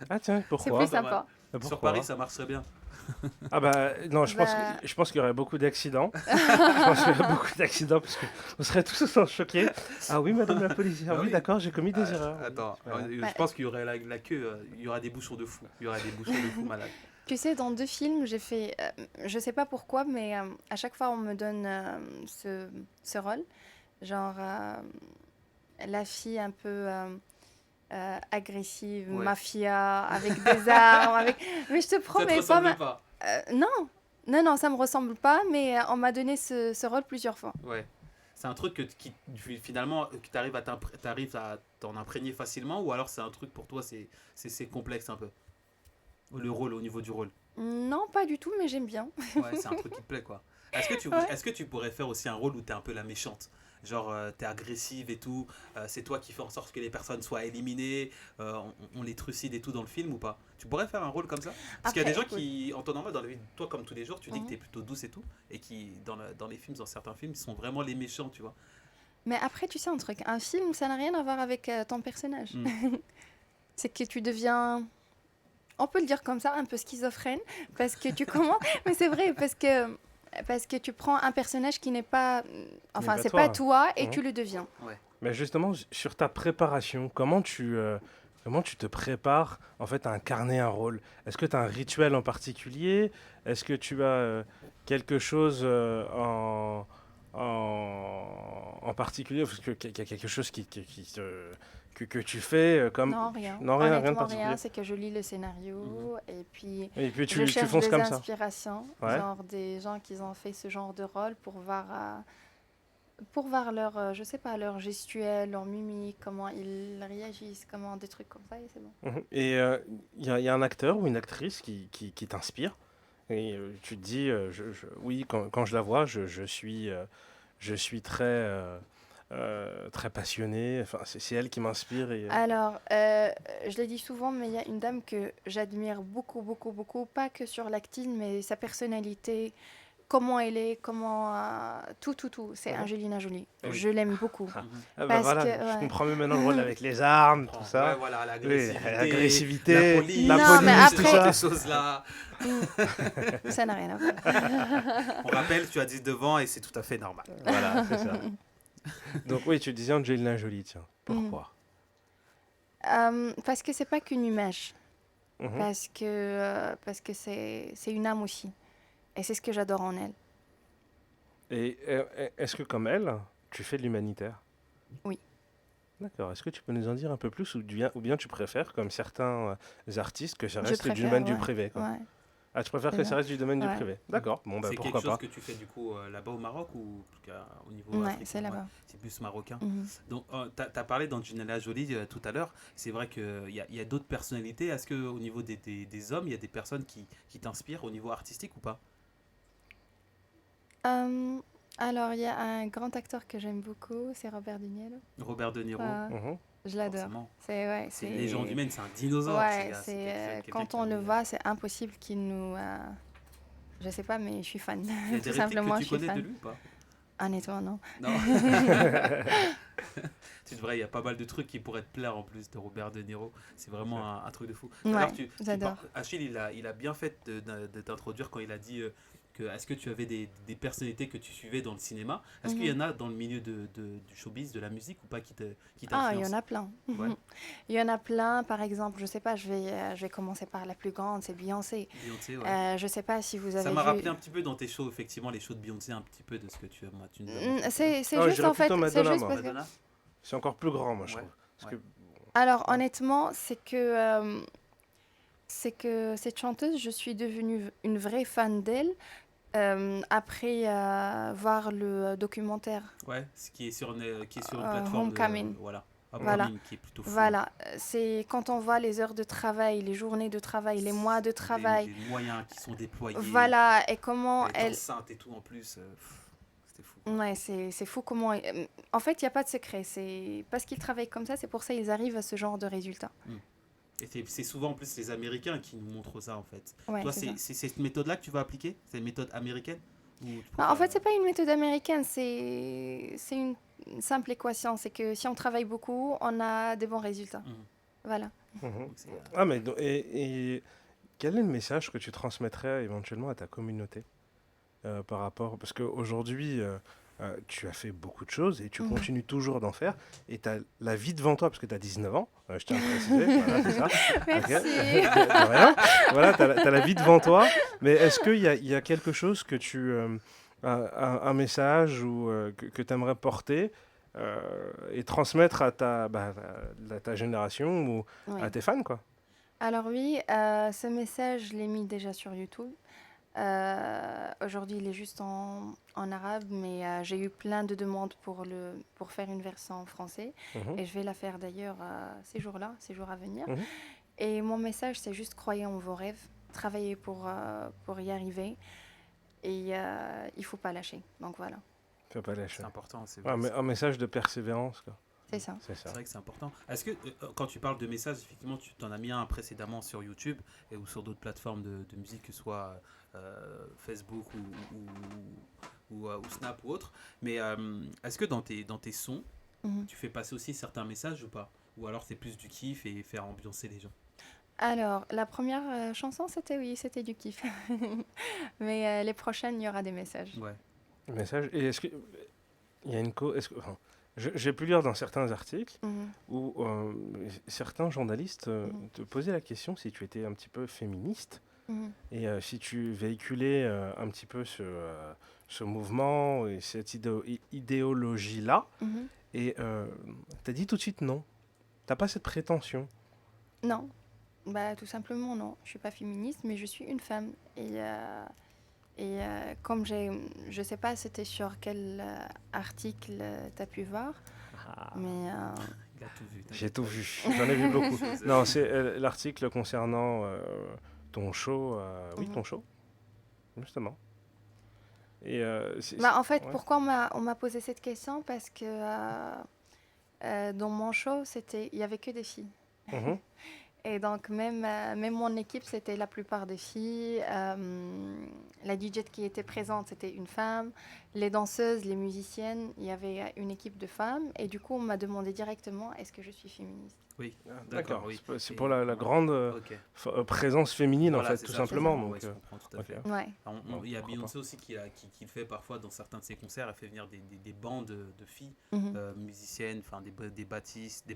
Ah tiens, C'est pourquoi? plus Pas mal. sympa. Pourquoi? Sur Paris, ça marcherait bien. Ah bah non, je pense Bah. je pense qu'il y aurait beaucoup d'accidents. Je pense qu'il y aurait beaucoup d'accidents parce qu'on serait tous autant choqués. Ah oui, madame la policière, Ah oui, oui. d'accord, j'ai commis des erreurs. Attends, Voilà. je pense qu'il y aurait la queue, il y aura des bouchons de fou. Il y aura des bouchons de fou malades. Tu sais, dans 2 films, j'ai fait, je sais pas pourquoi, mais à chaque fois on me donne ce rôle, genre la fille un peu agressive, Ouais. mafia, avec des armes, Mais je te Ça te promets pas. ressemble pas? Non, ça me ressemble pas, mais on m'a donné ce rôle plusieurs fois. Ouais. C'est un truc qui finalement, que tu arrives à t'en imprégner facilement, ou alors c'est un truc pour toi, c'est complexe un peu. Le rôle, au niveau du rôle. Non, pas du tout, mais j'aime bien. Ouais, c'est un truc qui te plaît, quoi. Est-ce que tu pourrais faire aussi un rôle où tu es un peu la méchante? Genre, tu es agressive et tout, c'est toi qui fais en sorte que les personnes soient éliminées, on les trucide et tout dans le film ou pas? Tu pourrais faire un rôle comme ça? Parce qu'il y a des gens Après, qui, en temps normal, dans la vie, toi comme tous les jours, tu dis que Mhm. tu es plutôt douce et tout, et qui, dans les films, dans certains films, sont vraiment les méchants, tu vois. Mais après, tu sais un truc, un film, ça n'a rien à voir avec ton personnage. C'est que tu deviens, on peut le dire comme ça, un peu schizophrène, parce que tu commences, mais c'est vrai, parce que tu prends un personnage qui n'est pas, enfin, pas c'est toi. pas toi, et Mhm. tu le deviens. Mais justement, sur ta préparation, comment tu te prépares en fait à incarner un rôle? Est-ce que tu as un rituel en particulier? Est-ce que tu as quelque chose en particulier? Parce qu'il y a quelque chose que tu fais comme... Non, rien. Non, rien de Honnêtement, particulier. rien, c'est que je lis le scénario, et puis Et puis je tu cherche fonces des comme ça. inspirations, Ouais. genre des gens qui ont fait ce genre de rôle pour voir leur, je sais pas, leur gestuelle, leur mimique, comment ils réagissent, comment des trucs comme ça, et c'est bon. Mhm. Et il y a un acteur ou une actrice qui t'inspire. Et tu te dis, oui, quand je la vois, je suis très passionné. Enfin, c'est elle qui m'inspire. Et, Alors, je l'ai dit souvent, mais il y a une dame que j'admire beaucoup, beaucoup, beaucoup, pas que sur l'acting, mais sa personnalité, comment elle est, tout. C'est Mhm. Angelina Jolie. Oui. Je l'aime beaucoup. Ah bah Parce voilà, que, je ouais. comprends même maintenant le rôle avec les armes, tout Ouais, ça. voilà, Oui, l'agressivité, l'agressivité, la police, Non, mais tout après- ça. ces choses-là. Ça n'a rien à voir. On rappelle, tu as 19 ans et c'est tout à fait normal. Voilà, c'est ça. Donc oui, tu disais Angelina Jolie, tiens. Pourquoi Parce que c'est pas qu'une image. Mhm. Parce que c'est une âme aussi. Et c'est ce que j'adore en elle. Et est-ce que comme elle, tu fais de l'humanitaire Oui. D'accord. Est-ce que tu peux nous en dire un peu plus ou bien tu préfères, comme certains artistes, que ça Je reste du préfère, domaine du ouais. privé quoi. Ouais. Ah, tu préfères C'est que ça. ça reste du domaine du Ouais. privé. D'accord. Bon, bah C'est pourquoi quelque chose pas. que tu fais du coup là-bas au Maroc ou en tout cas au niveau Ouais, africain, c'est là-bas. c'est plus marocain. Mhm. Donc, tu as parlé d'Angelina Jolie tout à l'heure. C'est vrai qu'il y a d'autres personnalités. Est-ce qu'au niveau des hommes, il y a des personnes qui t'inspirent au niveau artistique ou pas? Alors, il y a un grand acteur que j'aime beaucoup, c'est Robert De Niro. Robert De Niro, Ouais, Mhm. je l'adore. forcément. C'est C'est une légende humaine, c'est un dinosaure. Ouais, c'est c'est quelqu'un quand qui on a le mis- voit, c'est impossible qu'il nous. Je sais pas, mais je suis fan. Il y a des Tout répliques simplement, que je tu suis connais de fan. lui ou pas? Honnêtement, non. Non. Tu devrais, il y a pas mal de trucs qui pourraient te plaire en plus de Robert De Niro. C'est vraiment un truc de fou. Ouais, Alors, j'adore. Achille, il a bien fait de t'introduire quand il a dit que est-ce que tu avais des personnalités que tu suivais dans le cinéma. Est-ce qu'il y en a dans le milieu du showbiz, de la musique ou pas qui Ah, il y t'influencent? en a plein. Ouais. Il y en a plein. Par exemple, je sais pas, je vais commencer par la plus grande, c'est Beyoncé. Beyoncé, ouais. Je sais pas si vous avez Ça m'a vu. rappelé un petit peu dans tes shows, effectivement, les shows de Beyoncé, un petit peu de ce que tu nous as montré. C'est Ah ouais, juste j'irais en fait, plutôt c'est Madonna, juste moi. parce que. Madonna? C'est encore plus grand, moi, je Ouais. trouve. Parce Ouais. que Alors, honnêtement, c'est que cette chanteuse, je suis devenue une vraie fan d'elle après voir le documentaire. Ouais, ce qui est sur une plateforme Homecoming. voilà. Voilà. Homecoming, qui est plutôt fou. Voilà, c'est quand on voit les heures de travail, les journées de travail, les mois de travail. Les moyens qui sont déployés. Voilà, et comment Elle est elle. enceinte et tout en plus. C'était fou. Ouais, c'est fou comment. En fait, il n'y a pas de secret. C'est parce qu'ils travaillent comme ça, c'est pour ça qu'ils arrivent à ce genre de résultats. Et c'est souvent en plus les Américains qui nous montrent ça en fait. Ouais, Toi, c'est ça. c'est cette méthode-là que tu vas appliquer? C'est une méthode américaine? Ou tu Bah, en fait, préfères- c'est pas une méthode américaine, c'est une simple équation. C'est que si on travaille beaucoup, on a des bons résultats. Mhm. Voilà. Mhm. Donc, Ah, mais et quel est le message que tu transmettrais éventuellement à ta communauté par rapport. Parce qu'aujourd'hui, tu as fait beaucoup de choses et tu Mhm. continues toujours d'en faire. Et tu as la vie devant toi, parce que tu as 19 ans, je tiens à le préciser. Voilà, c'est ça. Ok. Merci. De rien. Voilà, tu as la vie devant toi. Mais est-ce qu'il y a quelque chose que tu. Un message ou, que tu aimerais porter et transmettre à ta génération ou Oui. à tes fans, quoi? Alors oui, ce message, je l'ai mis déjà sur YouTube. Aujourd'hui, il est juste en arabe, mais j'ai eu plein de demandes pour faire une version en français. Mhm. Et je vais la faire d'ailleurs ces jours-là, ces jours à venir. Mhm. Et mon message, c'est juste croyez en vos rêves, travaillez pour y arriver. Et il faut pas lâcher. Donc voilà, Faut pas lâcher. c'est important. C'est Ouais, mais un message de persévérance, quoi. c'est ça. C'est ça. C'est vrai que c'est important. Est-ce que quand tu parles de messages, effectivement, tu t'en as mis un précédemment sur YouTube ou sur d'autres plateformes de musique, que ce soit Facebook ou Snap ou autre. Mais est-ce que dans tes sons, Mhm. tu fais passer aussi certains messages ou pas? Ou alors c'est plus du kiff et faire ambiancer les gens? Alors, la première chanson, c'était du kiff. Mais les prochaines, il y aura des messages. Ouais. Message. Et est-ce que il y a une j'ai pu lire dans certains articles Mhm. où certains journalistes Mhm. te posaient la question si tu étais un petit peu féministe Mhm. et si tu véhiculais un petit peu ce mouvement et cette idéologie-là. Mhm. Et tu as dit tout de suite non. T'as pas cette prétention. Non, bah tout simplement non. Je suis pas féministe, mais je suis une femme. Et comme je sais pas, c'était sur quel article tu as pu voir, mais Il a tout vu. J'ai tout vu. J'en ai vu beaucoup. Je sais. Non, c'est l'article concernant ton show. Oui, Mhm. ton show. Justement. Et bah, en fait, ouais. pourquoi on m'a posé cette question? Parce que dans mon show, il y avait que des filles. Mhm. Et donc, même mon équipe, c'était la plupart des filles. La DJ qui était présente, c'était une femme. Les danseuses, les musiciennes, il y avait une équipe de femmes. Et du coup, on m'a demandé directement, est-ce que je suis féministe? Oui, D'accord, oui. c'est Et- pour la grande Ok. présence féminine, Voilà, en fait, c'est tout ça, simplement. c'est ça. Donc, Ouais, je comprends tout à ok. fait. Ouais. Il y a Pourquoi Beyoncé aussi qui le fait parfois dans certains de ses concerts. Elle fait venir des bandes de filles Mhm. musiciennes, enfin des bassistes,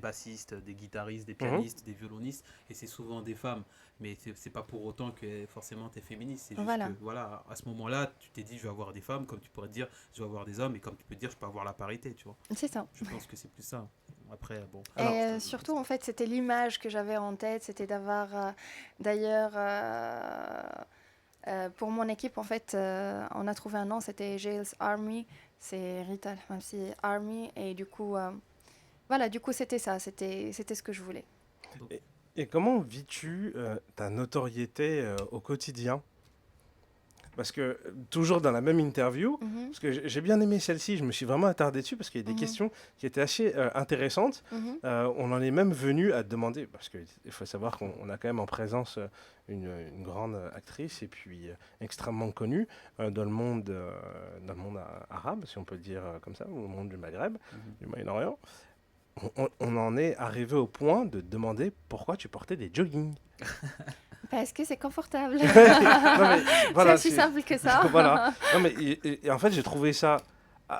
des guitaristes, des Mhm. pianistes, des violonistes. Et c'est souvent des femmes. Mais c'est pas pour autant que forcément tu es féministe. C'est juste Voilà. que voilà, à ce moment-là, tu t'es dit je vais avoir des femmes, comme tu pourrais te dire je vais avoir des hommes, et comme tu peux te dire je peux avoir la parité, tu vois. C'est ça. Je pense que c'est plus ça. Après, bon. Et surtout, en fait, c'était l'image que j'avais en tête, c'était d'avoir, d'ailleurs, pour mon équipe, en fait, on a trouvé un nom, c'était Jails Army, c'est Rita Hamsi Army, et du coup, voilà, du coup, c'était ça, c'était ce que je voulais. Et comment vis-tu ta notoriété au quotidien? Parce que, toujours dans la même interview, Mhm, parce que j'ai bien aimé celle-ci, je me suis vraiment attardé dessus parce qu'il y a des Mhm. questions qui étaient assez intéressantes. mhm. On en est même venu à te demander, parce qu'il faut savoir qu'on a quand même en présence une grande actrice et puis extrêmement connue dans le monde arabe, si on peut le dire comme ça, ou au monde du Maghreb, du Moyen-Orient. On en est arrivé au point de te demander pourquoi tu portais des joggings. Parce que c'est confortable. Non, mais voilà, c'est aussi simple que ça. voilà. Non, mais, et en fait, j'ai trouvé ça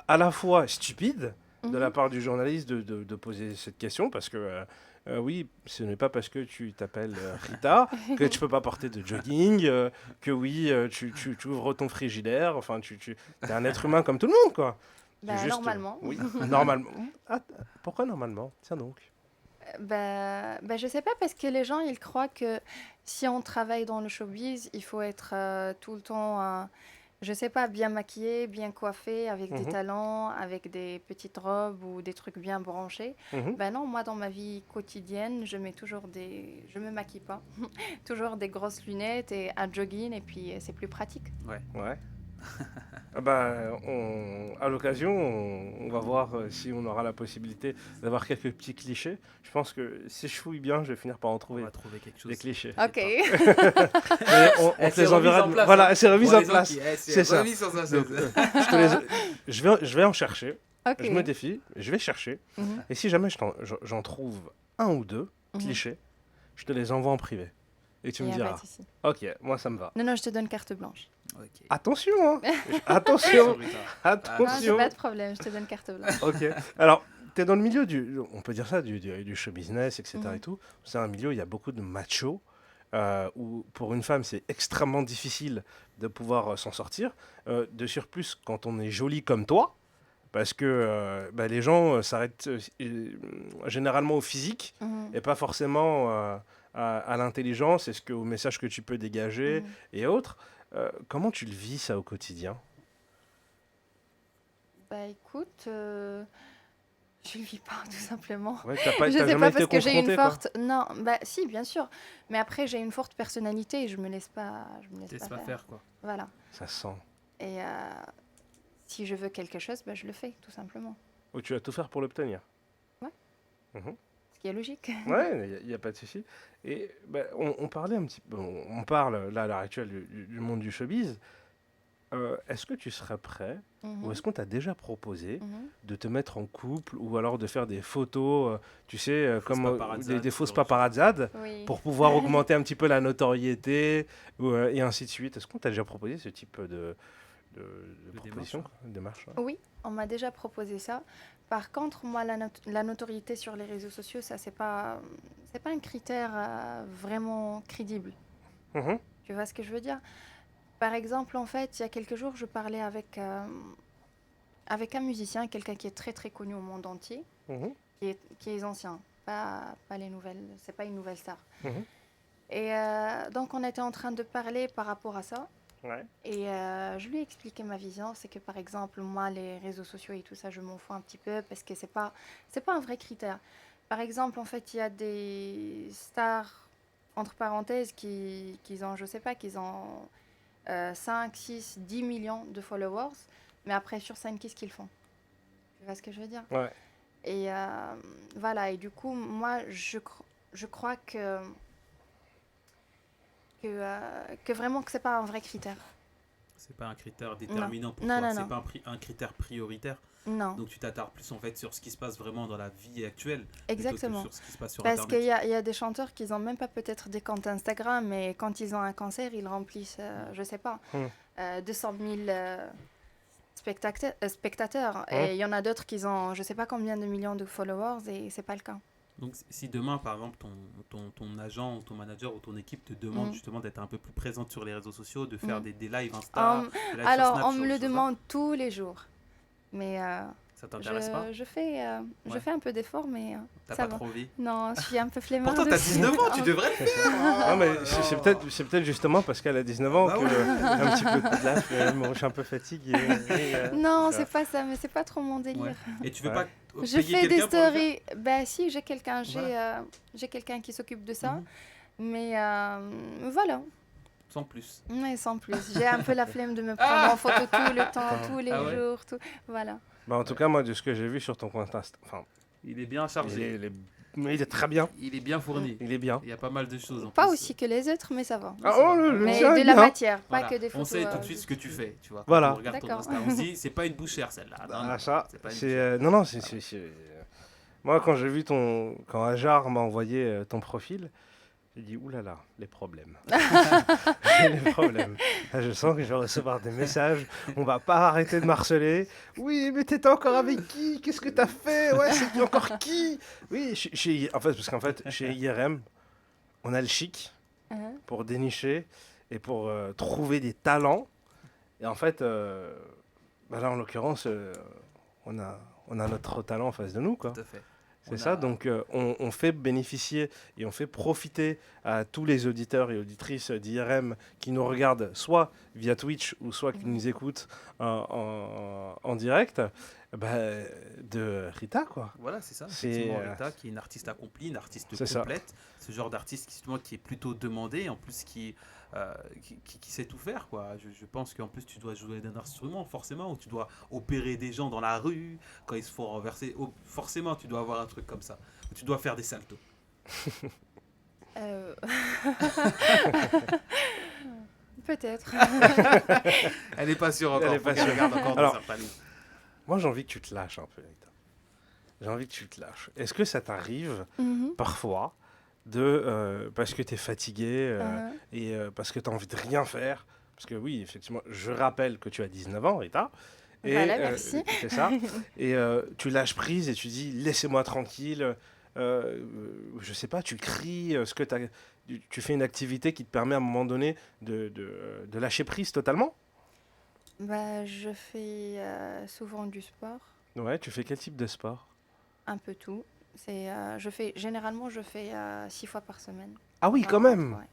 à la fois stupide de la Mhm. part du journaliste de poser cette question, parce que oui, ce n'est pas parce que tu t'appelles Rita que tu peux pas porter de jogging, que oui, tu ouvres ton frigidaire, enfin, tu es un être humain comme tout le monde, quoi. C'est Bah, juste, normalement. oui, normalement. Ah, pourquoi normalement? Tiens donc. Je sais pas, parce que les gens, ils croient que si on travaille dans le showbiz, il faut être tout le temps, je sais pas, bien maquillé, bien coiffé, avec des Mhm. talons, avec des petites robes ou des trucs bien branchés. Mhm. Ben non, moi, dans ma vie quotidienne, je me maquille pas. Toujours des grosses lunettes et un jogging, et puis c'est plus pratique. Ouais. Ah bah, à l'occasion, on va voir si on aura la possibilité d'avoir quelques petits clichés. Je pense que si je fouille bien, je vais finir par en On trouver va trouver quelque chose. des clichés. Ok. Mais on te les enverra. Voilà, elle s'est remise en place. C'est ça. Remise sur sa Donc, chaise. je vais en chercher. Ok. Je me défie. Je vais chercher. Mhm, Et si jamais j'en trouve un ou deux mhm. clichés, je te les envoie en privé. Et tu Y me a pas diras. de souci. Ok, moi ça me va. Non, non, je te donne carte blanche. Ok. Attention, hein. Attention, Non, j'ai attention. pas de problème, je te donne carte blanche. Ok. Alors, tu es dans le milieu on peut dire ça, du show business, etc. Mhm. et tout. C'est un milieu où il y a beaucoup de machos, où pour une femme, c'est extrêmement difficile de pouvoir s'en sortir. De surplus, quand on est jolie comme toi, parce que bah, les gens s'arrêtent généralement au physique Mhm, et pas forcément à l'intelligence et au message que tu peux dégager mhm. et autres. Comment tu le vis, ça, au quotidien? Bah écoute, je le vis pas tout simplement. Ouais, Je t'as sais jamais pas été parce que j'ai une confronté, quoi. forte. Non, bah si, bien sûr. Mais après, j'ai une forte personnalité et je me laisse pas Laisse pas faire quoi. Voilà. Ça sent. Et si je veux quelque chose, bah, je le fais tout simplement. Ou tu vas tout faire pour l'obtenir. Ouais. Mhm. Ce qui est logique. Ouais, il n'y a pas de souci. Et bah, on parlait un petit peu, on parle là à l'heure actuelle du monde du showbiz. Est-ce que tu serais prêt, Mhm, ou est-ce qu'on t'a déjà proposé mhm. de te mettre en couple, ou alors de faire des photos, tu sais, comme paparazzades, des fausses ce genre de choses. paparazzades, Oui. pour pouvoir augmenter un petit peu la notoriété, et ainsi de suite? Est-ce qu'on t'a déjà proposé ce type de proposition, démarche, de démarche, ouais. Oui, on m'a déjà proposé ça. Par contre, moi, la notoriété sur les réseaux sociaux, ça, c'est pas un critère vraiment crédible. Mhm, Tu vois ce que je veux dire? Par exemple, en fait, il y a quelques jours, je parlais avec un musicien, quelqu'un qui est très très connu au monde entier, mhm, qui est ancien, pas les nouvelles, c'est pas une nouvelle star. mhm. Et donc, on était en train de parler par rapport à ça. Ouais. Et je lui ai expliqué ma vision, c'est que par exemple, moi, les réseaux sociaux et tout ça, je m'en fous un petit peu parce que c'est pas un vrai critère. Par exemple, en fait, il y a des stars, entre parenthèses, qui ont, je sais pas, qui ont 5, 6, 10 millions de followers, mais après, sur scène, qu'est-ce qu'ils font? Tu vois ce que je veux dire? Ouais. Et voilà, et du coup, moi, je crois que que vraiment que c'est pas un vrai critère. C'est pas un critère déterminant pour Non, toi. non, C'est non. pas un critère prioritaire. Non, Donc tu t'attardes plus en fait sur ce qui se passe vraiment dans la vie actuelle. plutôt que exactement. sur ce qui se passe sur Parce qu'il Internet. y a des chanteurs qui n'ont même pas peut-être des comptes Instagram, mais quand ils ont un concert, ils remplissent, je sais pas, 200 000 spectateurs. Ouais. Et il y en a d'autres qui ont, je sais pas combien de millions de followers, et c'est pas le cas. Donc si demain par exemple ton agent ou ton manager ou ton équipe te demande Mhm. justement d'être un peu plus présente sur les réseaux sociaux, de faire Mhm. des lives Insta, Um, des lives sur Alors, Snap, on ce me genre le de choses-là, demande tous les jours. Mais ça t'intéresse pas? je fais un peu d'effort, mais T'as ça pas va. trop envie? Non, je suis un peu flemmarde. Pourtant, t'as aussi. 19 ans, tu devrais le faire. Non, mais c'est peut-être justement parce qu'elle a 19 ans Bah que ouais. un petit peu de la flemme, je suis un peu fatigué. Non, ça. c'est pas ça, mais c'est pas trop mon délire. Ouais. Et tu veux Ouais. pas Je payer fais des quelqu'un pour le faire? stories. Bah si, j'ai quelqu'un, Voilà. j'ai quelqu'un qui s'occupe de ça. Mhm. Mais voilà, Sans plus. mais sans plus. J'ai un peu la flemme de me prendre en photo tout le temps, tous les Ah ouais. jours, tout. Voilà. Bah, en tout cas, moi, de ce que j'ai vu sur ton compte Insta, enfin, Il est bien chargé. mais il est très bien. Il est bien fourni. Il est bien. Il y a pas mal de choses en Pas plus. aussi que les autres, mais ça va. Ah, oh, le Mais tien de est la bien. matière, pas Voilà. que des On photos. sait tout de suite ce que tu fais, tu vois. Quand Voilà. on regarde ton D'accord. Insta, on se dit, c'est pas une bouchère celle-là. Non, Ah, non, ça, c'est pas une c'est. bouchère. Non, non, moi, quand j'ai vu quand Ajar m'a envoyé ton profil, j'ai dit, oulala, les problèmes. Les problèmes. Là, je sens que je vais recevoir des messages. On va pas arrêter de marceler. Oui, mais t'étais encore avec qui? Qu'est-ce que t'as fait? Ouais, c'est encore qui? Oui, en fait, parce qu'en fait, chez IRM, on a le chic Hein. pour dénicher et pour trouver des talents. Et en fait, bah là, en l'occurrence, on a notre talent en face de nous, quoi. Tout à fait. C'est On ça, a- donc on fait bénéficier et on fait profiter à tous les auditeurs et auditrices d'IRM qui nous regardent soit via Twitch ou soit qui nous écoutent en direct, bah, de Rita, quoi. Voilà, c'est ça. C'est, Effectivement, Rita, qui est une artiste accomplie, une artiste C'est ça. complète. Ce genre d'artiste justement, qui est plutôt demandé, en plus qui sait tout faire, quoi. Je pense qu'en plus tu dois jouer d'un instrument, forcément, ou tu dois opérer des gens dans la rue quand ils se font renverser. Forcément, tu dois avoir un truc comme ça. Ou tu dois faire des saltos. Peut-être. Elle est pas sûre encore. Elle est faut pas qu'elle sûre. regarde encore Alors, dans certains livres. Moi, j'ai envie que tu te lâches un peu, Rita. J'ai envie que tu te lâches. Est-ce que ça t'arrive Mhm. parfois parce que tu es fatigué et parce que tu as envie de rien faire? Parce que oui, effectivement, je rappelle que tu as 19 ans, Rita. Et, Voilà, merci. C'est ça. Et tu lâches prise et tu dis laissez-moi tranquille. Je sais pas, tu cries, tu fais une activité qui te permet à un moment donné de lâcher prise totalement. Bah, je fais souvent du sport, Ouais, tu fais quel type de sport? un peu tout. Généralement, je fais 6 fois par semaine. Ah oui, quand Enfin, même. ouais.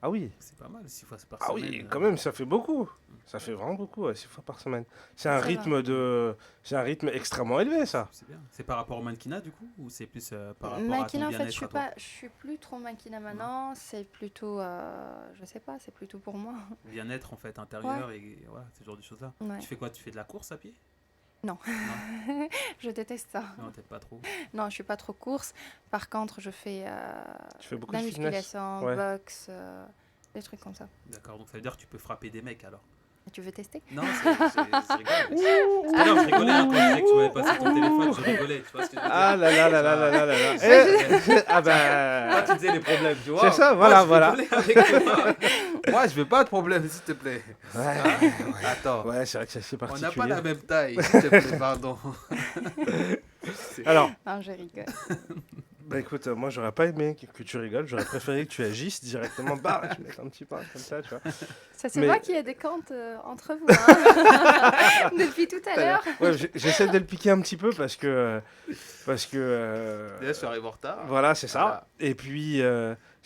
Ah oui. C'est pas mal, 6 fois par Ah semaine. oui, quand même, ça fait beaucoup. Ça fait vraiment beaucoup, 6 fois par semaine. C'est un Ça c'est un rythme extrêmement élevé, ça. C'est bien. C'est par rapport au mannequinat, du coup? Ou c'est plus par rapport à ton Mannequinat, en fait, bien-être à toi? je suis plus trop mannequinat maintenant. C'est plutôt, je sais pas, c'est plutôt pour moi. Bien-être, en fait, intérieur et voilà, ce genre de choses-là. Ouais. Tu fais quoi? Tu fais de la course à pied? Je déteste ça. Non, peut-être pas trop. Non, je suis pas trop course. Par contre, je fais Tu fais beaucoup la de fitness. musculation, Ouais. boxe, des trucs comme ça. D'accord, donc ça veut dire que tu peux frapper des mecs alors? Tu veux tester? Non, c'est rigole. Tout à l'heure, je rigolais hein, quand je disais que tu m'avais passé ton téléphone, je rigolais, tu vois ce que je veux dire? Ah là là là là là là là là. Ah Toi, bah. tu disais les problèmes, tu vois. C'est ça, Moi, voilà, je voilà. rigolais avec toi. Moi, je veux pas de problème, s'il te plaît. Ouais, Attends. ouais, c'est vrai que c'est assez On n'a particulier. pas la même taille, s'il te plaît, pardon. Alors, Non, je rigole. bah écoute, moi j'aurais pas aimé que tu rigoles, j'aurais préféré que tu agisses directement, bah, tu mets un petit pas comme ça, tu vois. Ça se Mais- voit qu'il y a des comptes entre vous. Hein. Depuis tout à l'heure. Ouais, j'essaie de le piquer un petit peu parce que Déjà, je suis arrivé en retard. voilà, c'est ça. Voilà. Et puis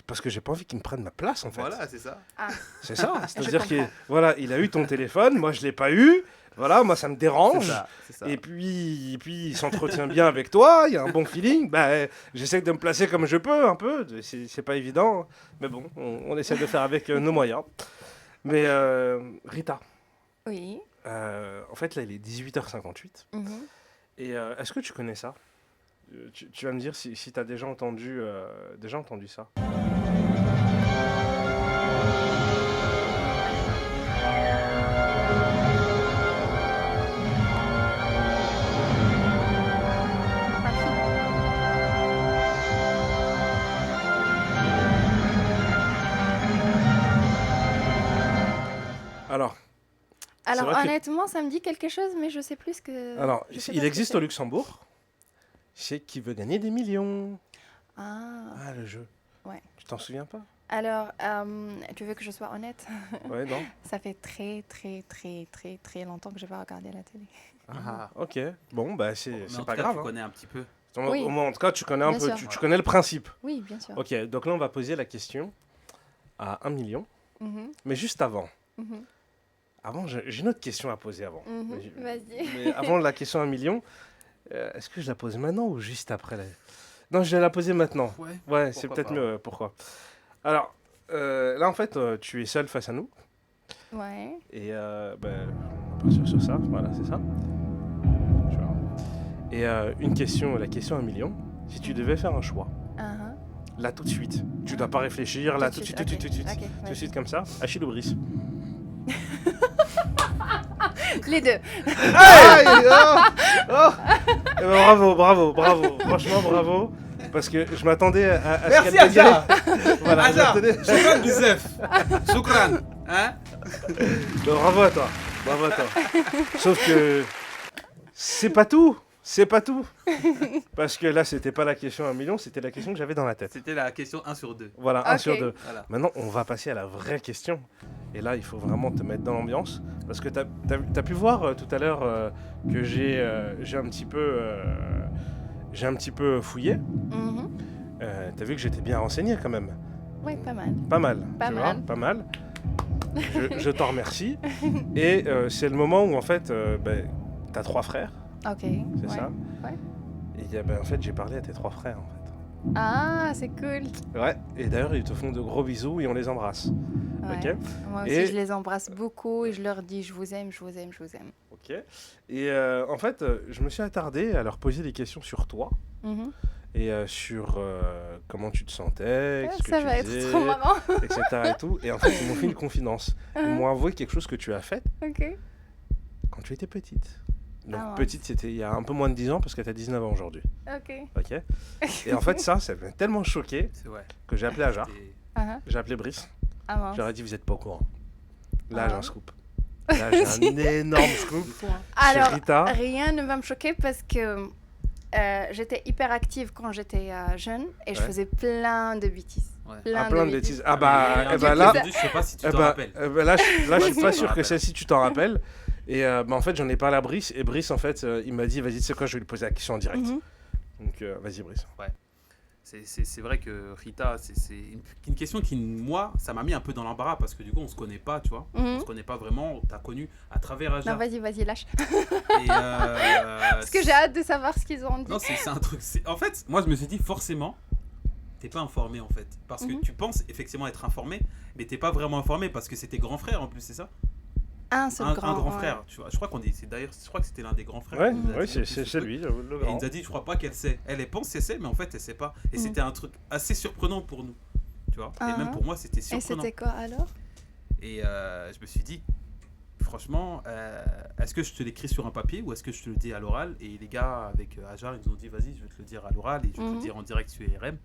parce que j'ai pas envie qu'il me prenne ma place en fait. Voilà, c'est ça. C'est ça. Je C'est-à-dire qu'il comprends. voilà, il a eu ton téléphone, moi je l'ai pas eu. Voilà, moi ça me C'est dérange. ça. C'est ça. Et puis il s'entretient bien avec toi, il y a un bon feeling. Bah, j'essaie de me placer comme je peux, un peu. C'est pas évident, mais bon, on essaie de faire avec nos moyens. Mais Rita, Oui. en fait là il est 18h58. Mhm. Et est-ce que tu connais ça? Tu vas me dire si tu as déjà entendu ça. Alors, Alors vrai que- honnêtement, ça me dit quelque chose, mais je sais plus que. alors je sais il pas ce que existe c'est. au Luxembourg. C'est qui veut gagner des millions. Ah, Ah, le jeu. Ouais. Tu t'en souviens pas? alors, tu veux que je sois honnête? Ouais, non? Ça fait très, très, très, très, très longtemps que j'ai pas regardé la télé. Ah. Ok. Bon, bah Mais c'est en tout pas cas, grave. tu hein. connais un petit peu. Au moins, en tout cas, tu connais un Bien peu, sûr. tu connais le principe. Oui, bien sûr. Ok, donc là, on va poser la question à 1 million. Mhm, Mais juste avant. mhm, Avant, j'ai une autre question à poser avant. mhm. Vas-y. Mais avant la question à 1 million, est-ce que je la pose maintenant ou juste après Non, je vais la poser maintenant. Ouais. Ouais, c'est Pourquoi peut-être pas, mieux. Pourquoi? Alors, là, en fait, tu es seul face à nous. Ouais. Et ben, on va sur ça. Voilà, c'est ça. Tu vois. Et une question, la question à 1 million. Si tu devais faire un choix, Uh-huh. là tout de suite, tu dois pas réfléchir, là tout de suite, tout de ok, suite, tout de suite. ok, Tout de vas-y. suite comme ça. Achille ou Brice? Les deux. Aïe, Eh ben, bravo, bravo, bravo. Franchement, bravo. Parce que je m'attendais à ce Merci, qu'elle dégaine. Aja. Voilà, je Aja, m'attendais- shukran bizef. Shukran. Hein? Ben, bravo à toi. Bravo à toi. Sauf que c'est pas tout. C'est pas tout. Parce que là, c'était pas la question à 1 million, c'était la question que j'avais dans la tête. C'était la question 1 sur 2. Voilà, 1 Ok. sur 2. Voilà. Maintenant, on va passer à la vraie question. Et là, il faut vraiment te mettre dans l'ambiance. Parce que tu as pu voir tout à l'heure que j'ai un petit peu fouillé. Mhm. Tu as vu que j'étais bien renseigné quand même. Oui, pas mal. Pas mal. Pas tu mal. vois, pas mal. Je t'en remercie. Et c'est le moment où, en fait, tu as 3 frères, Ok. c'est ouais. ça? ouais. Et en fait, j'ai parlé à tes 3 frères, en fait. Ah, c'est cool. Ouais, et d'ailleurs, ils te font de gros bisous et on les embrasse. Ouais. Ok. Moi aussi, Et- je les embrasse beaucoup et je leur dis je vous aime, je vous aime, je vous aime. Ok. Et en fait, je me suis attardé à leur poser des questions sur toi Mhm. et sur comment tu te sentais, ce que Ça tu va être faisais, trop marrant. etc. Et tout. Et en fait, ils m'ont fait une confidence. Ils m'ont avoué quelque chose que tu as fait Ok. quand tu étais petite. Donc Ah, mince. petite, c'était il y a un peu moins de 10 ans parce que tu as 19 ans aujourd'hui. Ok. Ok. Et en fait, ça m'a tellement choqué C'est ouais. que j'ai appelé Ajar, C'était- Ah, j'ai appelé Brice. ah mince. J'aurais dit, vous n'êtes pas au courant. Là, Ah. j'ai un scoop. Là, j'ai un énorme scoop Alors, sur Rita. rien ne va me choquer parce que j'étais hyper active quand j'étais jeune et je Ouais. faisais plein de bêtises. Ouais. Ah, plein de bêtises. Ah Mais bah, un eh truc bah que là, j'ai dit, je sais pas si tu eh t'en bah, rappelles. là, je suis Ouais, pas si, sûr je que me celle-ci tu t'en rappelles. Et en fait, j'en ai parlé à Brice. Et Brice, en fait, il m'a dit, vas-y, tu sais quoi, je vais lui poser la question en direct. Mhm. Donc, vas-y, Brice. C'est vrai que Rita, c'est une question qui, moi, ça m'a mis un peu dans l'embarras parce que du coup, on se connaît pas, tu vois. Mhm. On se connaît pas vraiment. T'as connu à travers Aja. Non, vas-y, lâche. Et, Parce que j'ai hâte de savoir ce qu'ils ont dit. Non, c'est un truc. En fait, moi, je me suis dit, forcément, t'es pas informé, en fait. Parce que Mhm. tu penses effectivement être informé, mais t'es pas vraiment informé parce que c'est tes grands frères, en plus, c'est ça? Un seul Un grand. grand ouais. frère, tu vois. Je crois qu'on dit, c'est d'ailleurs, je crois que c'était l'un des grands frères. Ouais, qui nous a ouais, dit en plus c'est ce truc. lui, le Et il grand. nous a dit, je crois pas qu'elle sait. Elle pense qu'elle sait, mais en fait, elle sait pas. Et Mhm. c'était un truc assez surprenant pour nous, tu vois. Et même Ah. pour moi, c'était Et surprenant. c'était quoi alors? Et je me suis dit, franchement, est-ce que je te l'écris sur un papier ou est-ce que je te le dis à l'oral? Et les gars, avec Ajar, ils nous ont dit, vas-y, je vais te le dire à l'oral et je vais te Mhm. le dire en direct sur IRM.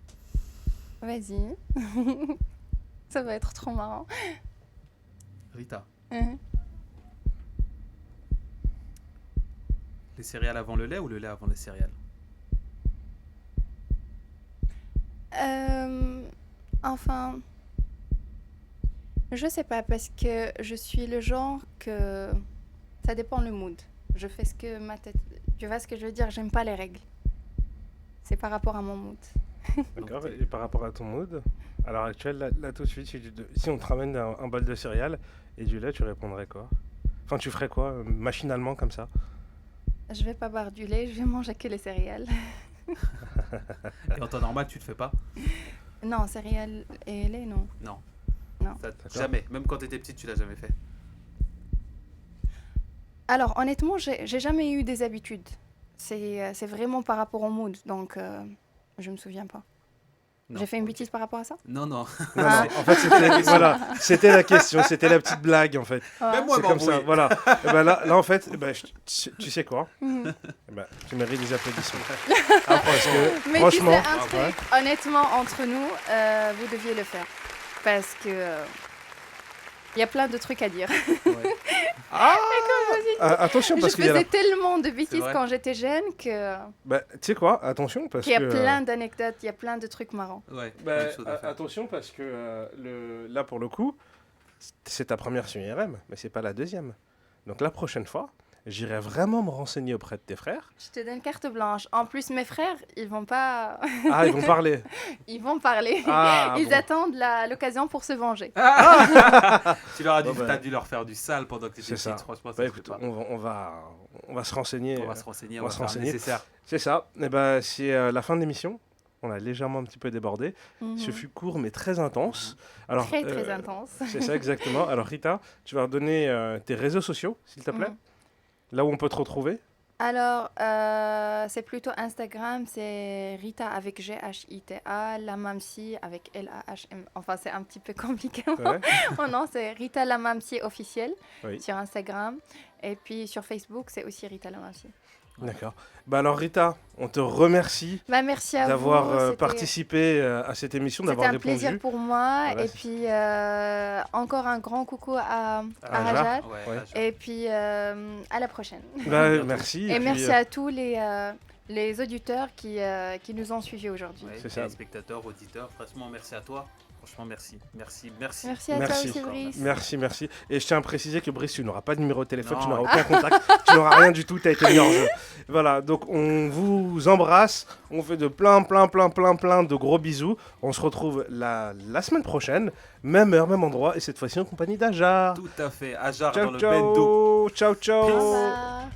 Vas-y. Ça va être trop marrant. Rita, Mhm. les céréales avant le lait ou le lait avant les céréales? Enfin, je sais pas parce que je suis le genre que ça dépend le mood. Je fais ce que ma tête. Tu vois ce que je veux dire? J'aime pas les règles. C'est par rapport à mon mood. D'accord. Donc, Et par rapport à ton mood, à l'heure actuelle, là tout de suite, si on te ramène un bol de céréales et du lait, tu répondrais quoi? Enfin, tu ferais quoi, machinalement, comme ça? Je vais pas boire du lait, je vais manger que les céréales. Et en temps normal, tu le fais pas? Non, céréales et lait, non. Non. Non. Jamais. Même quand tu étais petite, tu l'as jamais fait. Alors, honnêtement, j'ai jamais eu des habitudes. C'est vraiment par rapport au mood, donc je me souviens pas. Non. J'ai fait une bêtise par rapport à ça? Non, non. Non, Ah. en fait, voilà, c'était la question, c'était la petite blague, en fait. Ouais. Même moi, C'est comme ça, m'embrouiller. voilà. Et ben là, en fait, tu sais quoi? Mhm. Eh ben, tu mérites des applaudissements. Parce que, Mais franchement, tu sais un truc, honnêtement, entre nous, vous deviez le faire. Parce que il y a plein de trucs à dire. attention, Je parce qu'il y a faisais la... tellement de bêtises vrai. quand j'étais jeune que Bah, tu sais quoi? Attention, parce qu'il y a que... plein d'anecdotes, il y a plein de trucs marrants. Ouais, Bah, plein de choses à faire. attention, parce que là, pour le coup, c'est ta première sur IRM, mais c'est pas la deuxième. Donc la prochaine fois, j'irai vraiment me renseigner auprès de tes frères. Je te donne carte blanche. En plus, mes frères, ils vont pas... Ah, ils vont parler. Ils vont parler. Ah, Ils bon. attendent l'occasion pour se venger. Tu leur as dû, Bon, bah. t'as dû leur faire du sale pendant que tu étais C'est ça. petite, franchement. Bah, ça se écoute, fait pas. on va se renseigner. On va se renseigner, on on va va se faire le renseigner. nécessaire. C'est ça. Et ben, c'est la fin de l'émission. On a légèrement un petit peu débordé. Mhm. Ce fut court, mais très intense. Alors, Très, très intense. C'est ça, exactement. Alors, Rita, tu vas redonner tes réseaux sociaux, s'il te plaît. Mhm. Là où on peut te retrouver. Alors, c'est plutôt Instagram, c'est Rita avec G-H-I-T-A, Lamamsi avec L-A-H-M. Enfin, c'est un petit peu compliqué. Ouais. Oh non, c'est Rita Lamamsi officiel Oui. sur Instagram. Et puis sur Facebook, c'est aussi Rita Lamamsi. D'accord. Bah alors, Rita, on te remercie Bah, merci à vous. d'avoir c'était- participé à cette émission, C'était d'avoir un répondu. plaisir pour moi. Voilà, Et c'est- puis, encore un grand coucou à Rajat. Rajat. Ouais, Ouais. là, je- Et puis, à la prochaine. Bah, merci. Et puis, merci à tous les auditeurs qui nous ont suivis aujourd'hui. Ouais, C'est ça. téléspectateurs, auditeurs, franchement, merci à toi. Franchement, merci. Merci, merci. Merci à Merci. toi aussi, Brice. Merci. Et je tiens à préciser que Brice, tu n'auras pas de numéro de téléphone, Non. tu n'auras aucun contact, tu n'auras rien du tout, tu as été mis hors jeu. Voilà, donc on vous embrasse, on fait de plein de gros bisous. On se retrouve la semaine prochaine, même heure, même endroit, et cette fois-ci en compagnie d'Ajar. Tout à fait. Ajar Ciao, dans le bendo. ciao. Ciao, ciao. Au revoir.